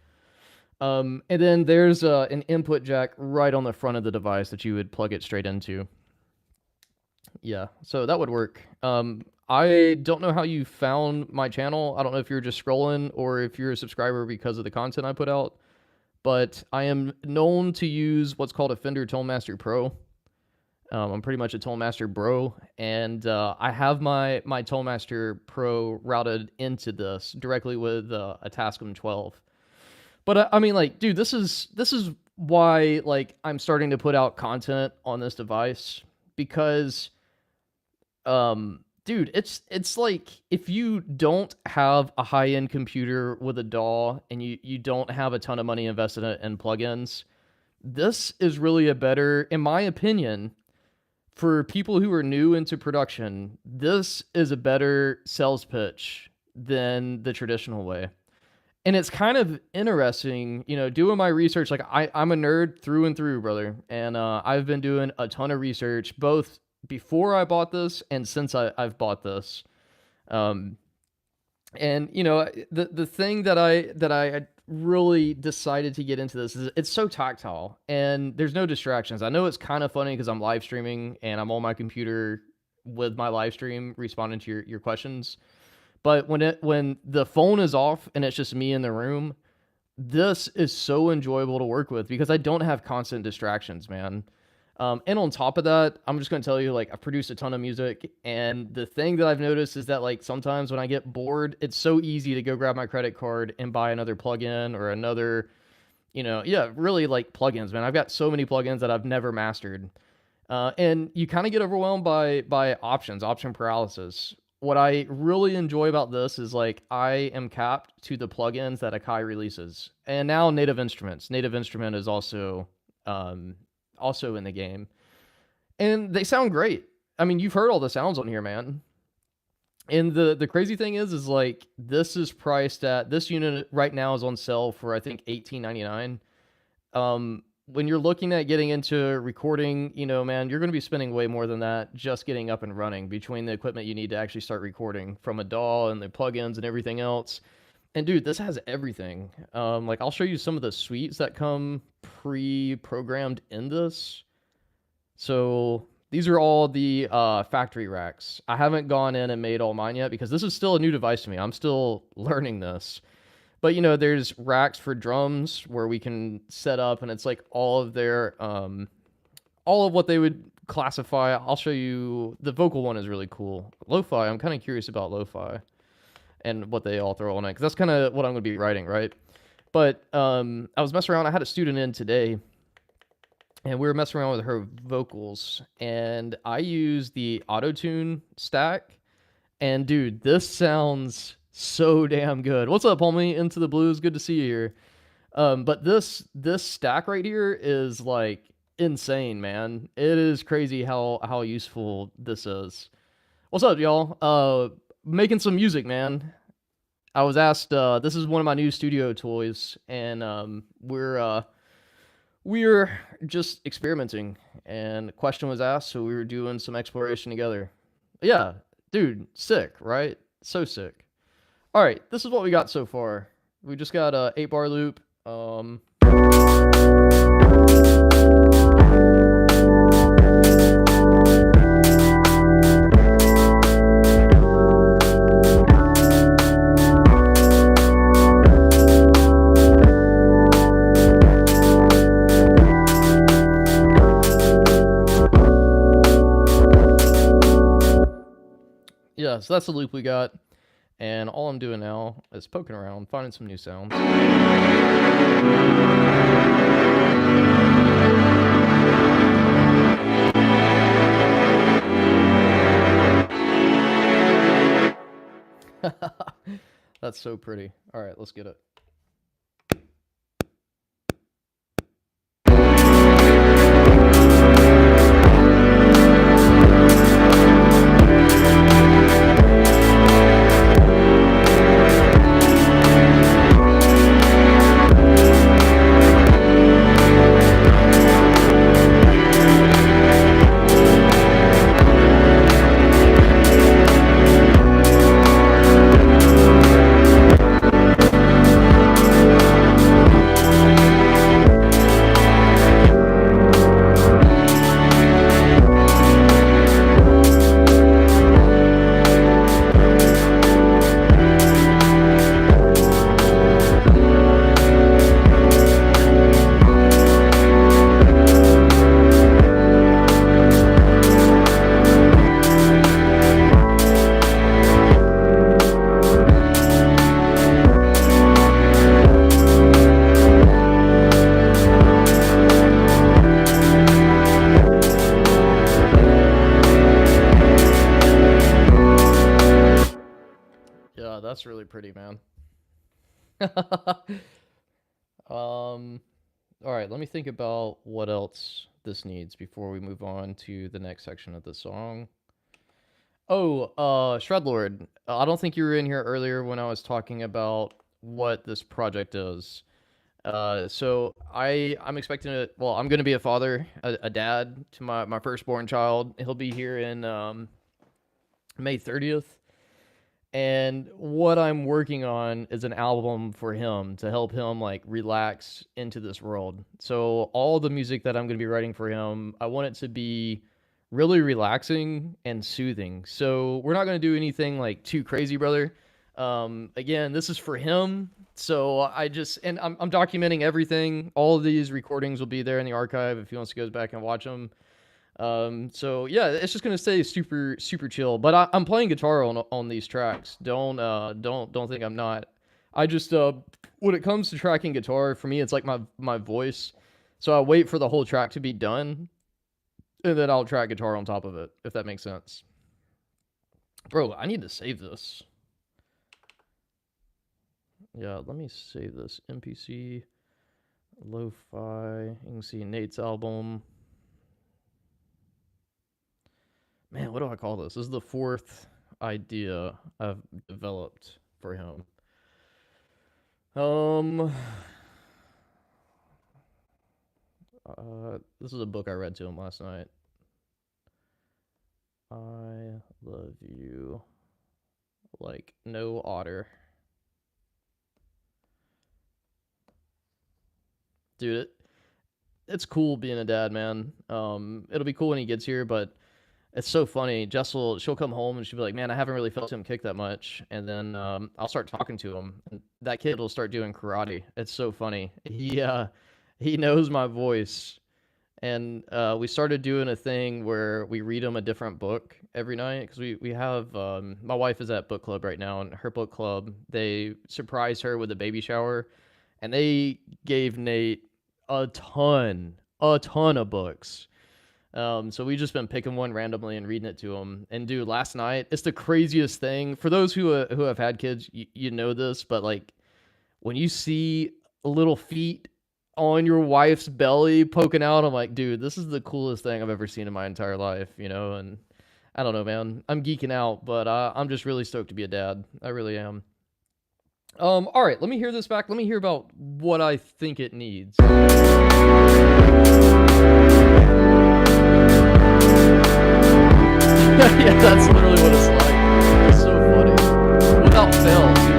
And then there's an input jack right on the front of the device that you would plug it straight into. Yeah, so that would work. I don't know how you found my channel. I don't know if you're just scrolling or if you're a subscriber because of the content I put out, but I am known to use what's called a Fender ToneMaster Pro. I'm pretty much a ToneMaster bro, and I have my ToneMaster Pro routed into this directly with a Tascam 12. But I mean, like, dude, this is why like I'm starting to put out content on this device because, dude, it's like if you don't have a high-end computer with a DAW and you don't have a ton of money invested in plugins, this is really a better, in my opinion. For people who are new into production, this is a better sales pitch than the traditional way. And it's kind of interesting, you know, doing my research. Like I'm a nerd through and through, brother. And I've been doing a ton of research, both before I bought this and since I've bought this. And you know, the thing that I really decided to get into this is it's so tactile and there's no distractions. I know it's kind of funny because I'm live streaming and I'm on my computer with my live stream responding to your questions. But when the phone is off and it's just me in the room, this is so enjoyable to work with because I don't have constant distractions, man. And on top of that, I'm just going to tell you, like, I've produced a ton of music, and the thing that I've noticed is that, like, sometimes when I get bored, it's so easy to go grab my credit card and buy another plugin or another, you know, yeah, really, like, plugins, man. I've got so many plugins that I've never mastered. And you kind of get overwhelmed by option paralysis. What I really enjoy about this is, like, I am capped to the plugins that Akai releases. And now Native Instruments. Native Instrument is also in the game, and they sound great. I mean, you've heard all the sounds on here, man. And the crazy thing is like this is priced at, this unit right now is on sale for I think $18.99. When you're looking at getting into recording, you know, man, you're going to be spending way more than that just getting up and running between the equipment you need to actually start recording, from a DAW and the plugins and everything else. And dude, this has everything. Like I'll show you some of the suites that come pre-programmed in this. So these are all the factory racks. I haven't gone in and made all mine yet because this is still a new device to me. I'm still learning this. But you know, there's racks for drums where we can set up, and it's like all of their all of what they would classify. I'll show you. The vocal one is really cool. Lo-fi, I'm kind of curious about lo-fi and what they all throw on it, because that's kind of what I'm going to be writing, right? But I was messing around. I had a student in today, and we were messing around with her vocals, and I used the auto-tune stack, and dude, this sounds so damn good. What's up, homie? Into the Blues, good to see you here. But this stack right here is like insane, man. It is crazy how useful this is. What's up, y'all? Making some music, man. I was asked. This is one of my new studio toys, and we're just experimenting. And a question was asked, so we were doing some exploration together. Yeah, dude, sick, right? So sick. All right, this is what we got so far. We just got a 8-bar loop. Yeah, so that's the loop we got. And all I'm doing now is poking around, finding some new sounds. That's so pretty. All right, let's get it. Yeah, that's really pretty, man. All right, let me think about what else this needs before we move on to the next section of the song. Oh, Shredlord, I don't think you were in here earlier when I was talking about what this project is. So I'm expecting it. Well, I'm gonna be a father, a dad to my firstborn child. He'll be here in May 30th. And what I'm working on is an album for him to help him like relax into this world. So all the music that I'm going to be writing for him, I want it to be really relaxing and soothing. So we're not going to do anything like too crazy, brother. Again, this is for him. So I'm documenting everything. All of these recordings will be there in the archive if he wants to go back and watch them. So yeah, it's just gonna stay super super chill. But I'm playing guitar on these tracks. Don't think I'm not. I just when it comes to tracking guitar, for me it's like my voice. So I wait for the whole track to be done, and then I'll track guitar on top of it, if that makes sense. Bro, I need to save this. Yeah, let me save this. MPC, lo-fi. You can see Nate's album. Man, what do I call this? This is the fourth idea I've developed for him. Um, this is a book I read to him last night. I love you like no otter. Dude, it's cool being a dad, man. It'll be cool when he gets here, but it's so funny. She'll come home and she'll be like, "Man, I haven't really felt him kick that much." And then I'll start talking to him, and that kid will start doing karate. It's so funny. He knows my voice, and we started doing a thing where we read him a different book every night because we have my wife is at book club right now, and her book club they surprise her with a baby shower, and they gave Nate a ton of books. So we just been picking one randomly and reading it to him. And dude, last night, it's the craziest thing. For those who have had kids, you know this, but like when you see little feet on your wife's belly poking out, I'm like, dude, this is the coolest thing I've ever seen in my entire life, you know? And I don't know, man. I'm geeking out, but I'm just really stoked to be a dad. I really am. All right, let me hear this back. Let me hear about what I think it needs. Yeah, that's literally what it's like. It's so funny. Without fail, too.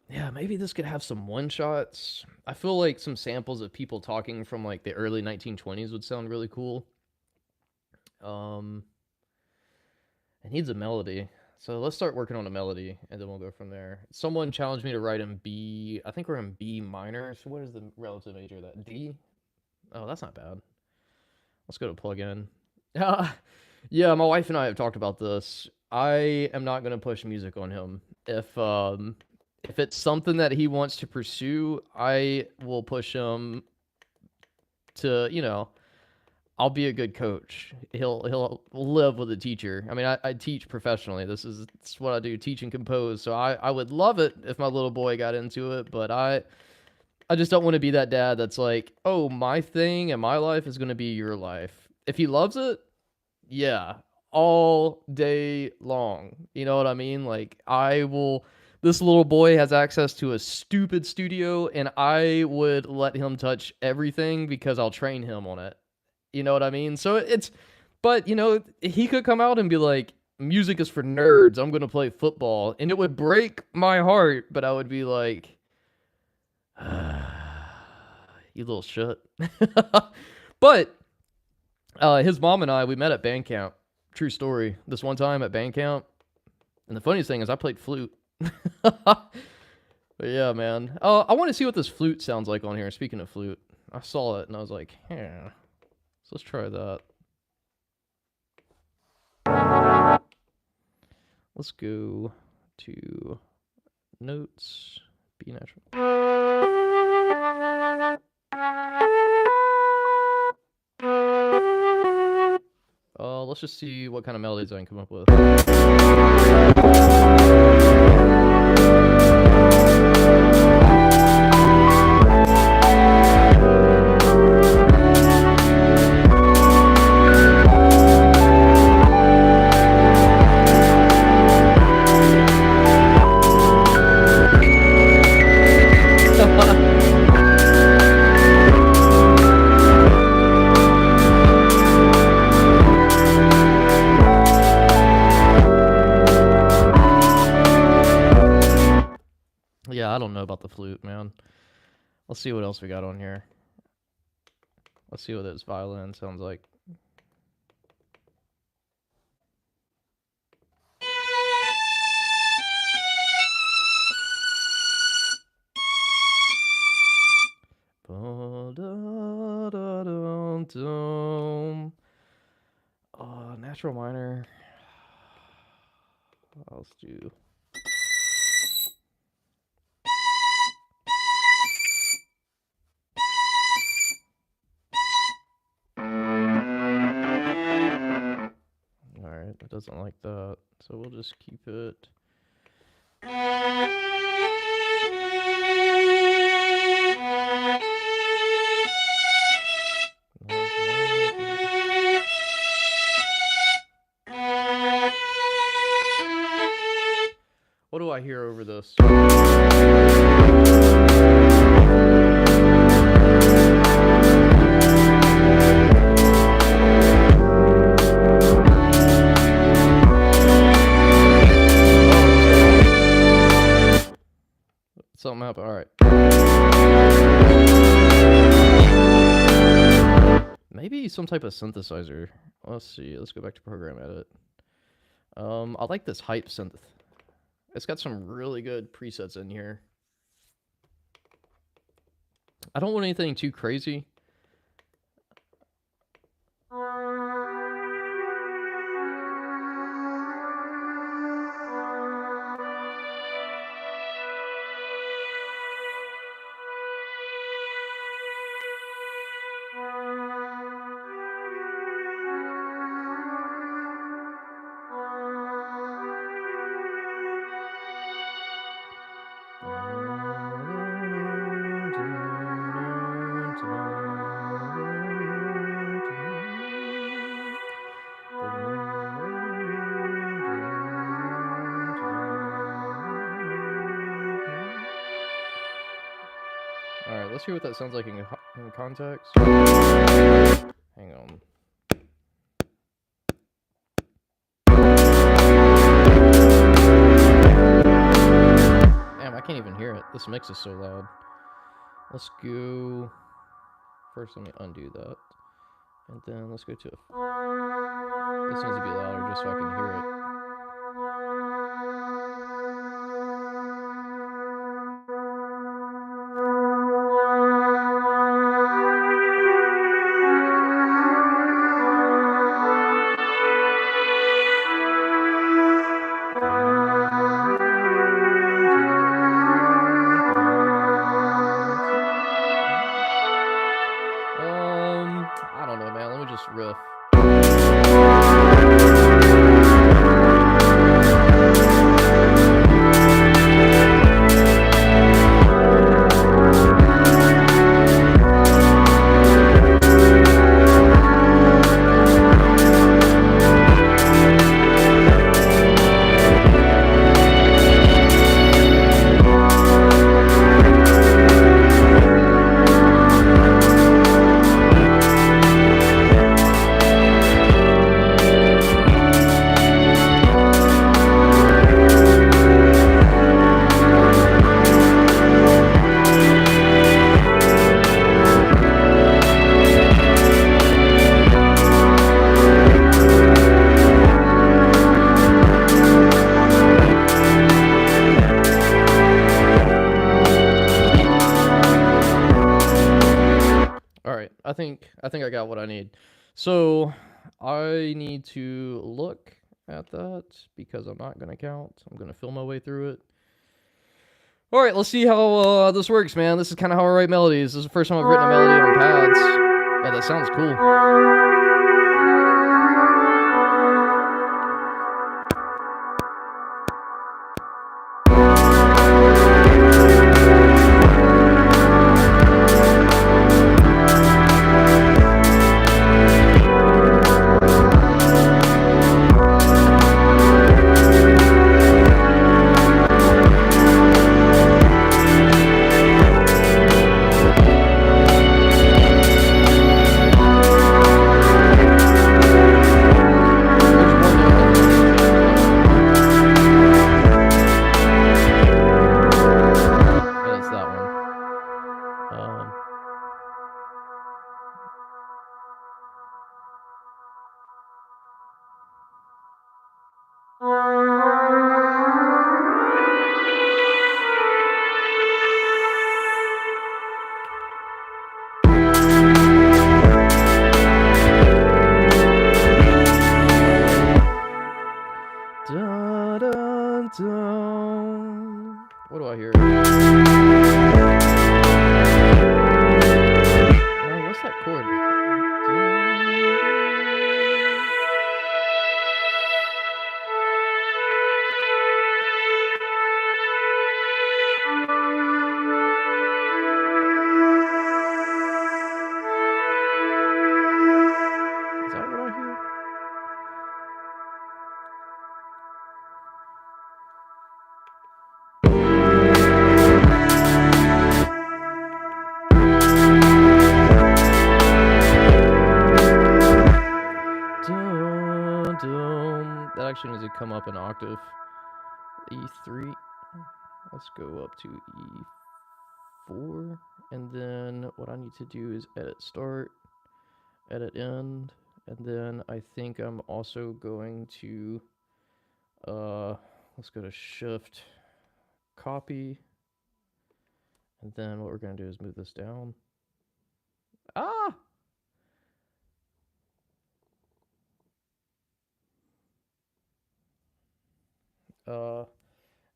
Yeah, maybe this could have some one shots. I feel like some samples of people talking from like the early 1920s would sound really cool. Um, it needs a melody. So let's start working on a melody and then we'll go from there. Someone challenged me to write in B. I think we're in B minor. So what is the relative major of that? D? Oh, that's not bad. Let's go to plug in. Yeah, my wife and I have talked about this. I am not going to push music on him. If it's something that he wants to pursue, I will push him to, I'll be a good coach. He'll live with a teacher. I mean, I teach professionally. This is what I do, teach and compose. So I would love it if my little boy got into it, but I just don't want to be that dad that's like, oh, my thing and my life is going to be your life. If he loves it, yeah, all day long. You know what I mean? Like, I will. This little boy has access to a stupid studio, and I would let him touch everything because I'll train him on it. You know what I mean? So but he could come out and be like, music is for nerds. I'm going to play football. And it would break my heart, but I would be like, you little shit. But his mom and I, we met at band camp. True story. This one time at band camp. And the funniest thing is I played flute. But yeah, man. I want to see what this flute sounds like on here. Speaking of flute, I saw it and I was like, yeah. So let's try that. Let's go to notes, B natural. Let's just see what kind of melodies I can come up with. Yeah, I don't know about the flute, man. Let's see what else we got on here. Let's see what this violin sounds like. Natural minor. Let's do. Alright, it doesn't like that, so we'll just keep it. What do I hear over this? Something happened. All right. Maybe some type of synthesizer. Let's see. Let's go back to program edit. I like this hype synth. It's got some really good presets in here. I don't want anything too crazy. Alright, let's hear what that sounds like in context. Hang on. Damn, I can't even hear it. This mix is so loud. Let's go... First, let me undo that. And then let's go to... This needs to be louder just so I can hear it. I don't know, man. Let me just riff. I think I got what I need. So I need to look at that because I'm not gonna count. I'm gonna feel my way through it. All right, let's see how this works, man. This is kind of how I write melodies. This is the first time I've written a melody on pads. Oh, that sounds cool. What do I hear? Oh, what's that chord? Is that what I hear? That actually needs to come up an octave. E3. Let's go up to E4. And then what I need to do is edit start, edit end, and then I think I'm also going to let's go to shift copy, and then what we're going to do is move this down.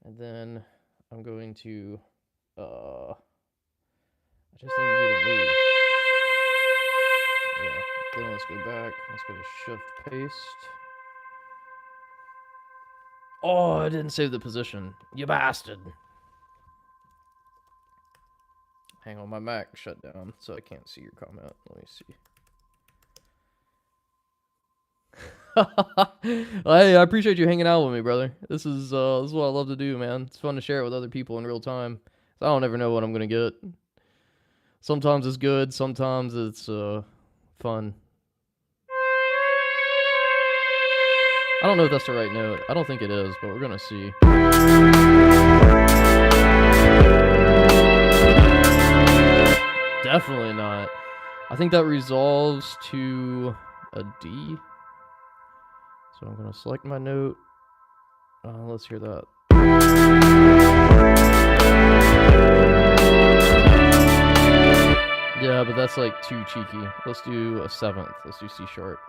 And then I'm going to I just need you to move. Yeah, then let's go back. Let's go to shift paste. Oh, I didn't save the position. You bastard. Hang on, my Mac shut down, so I can't see your comment. Let me see. Hey, I appreciate you hanging out with me, brother. This is what I love to do, man. It's fun to share it with other people in real time. I don't ever know what I'm gonna get. Sometimes it's good, sometimes it's fun. I don't know if that's the right note. I don't think it is, but we're gonna see. Definitely not. I think that resolves to a D. So I'm gonna select my note. Let's hear that. Yeah, but that's like too cheeky. Let's do a 7th. Let's do C sharp.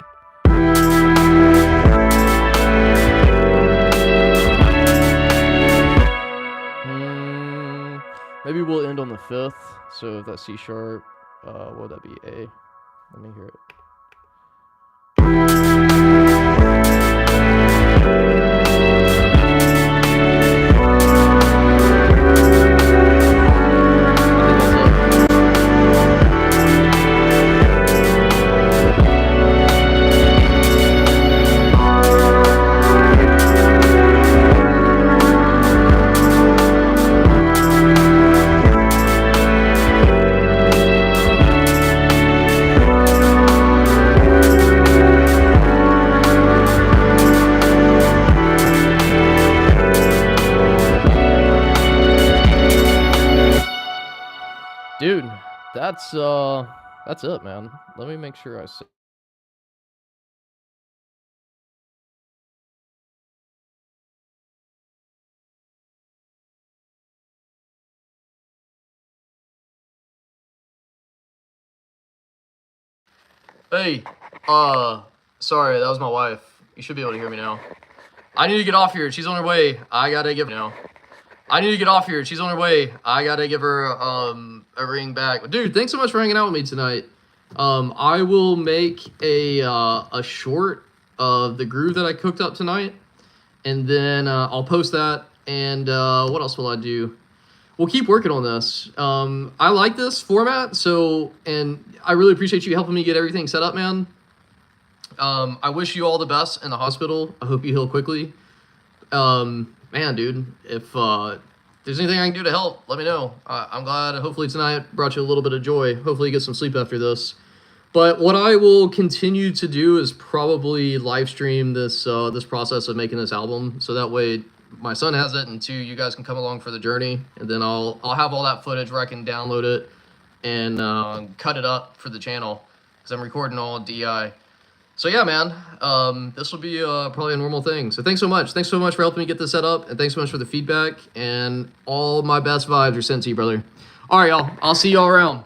Maybe we'll end on the 5th. So if that's C sharp, what would that be? A. Let me hear it. Dude, that's it, man. Let me make sure I say. Hey, sorry, that was my wife. You should be able to hear me now. I need to get off here. She's on her way. I gotta give now. I need to get off here. She's on her way. I gotta give her a ring back. Dude, thanks so much for hanging out with me tonight. I will make a short of the groove that I cooked up tonight, and then I'll post that. And what else will I do? We'll keep working on this. I like this format, and I really appreciate you helping me get everything set up, man. I wish you all the best in the hospital. I hope you heal quickly. Man, dude, if there's anything I can do to help, let me know. I'm glad. Hopefully tonight brought you a little bit of joy. Hopefully you get some sleep after this. But what I will continue to do is probably live stream this process of making this album, so that way my son has it, and 2, you guys can come along for the journey, and then I'll have all that footage where I can download it and cut it up for the channel, because I'm recording all DI. So yeah, man, this will be probably a normal thing. So thanks so much. Thanks so much for helping me get this set up, and thanks so much for the feedback, and all my best vibes are sent to you, brother. All right, y'all. I'll see y'all around.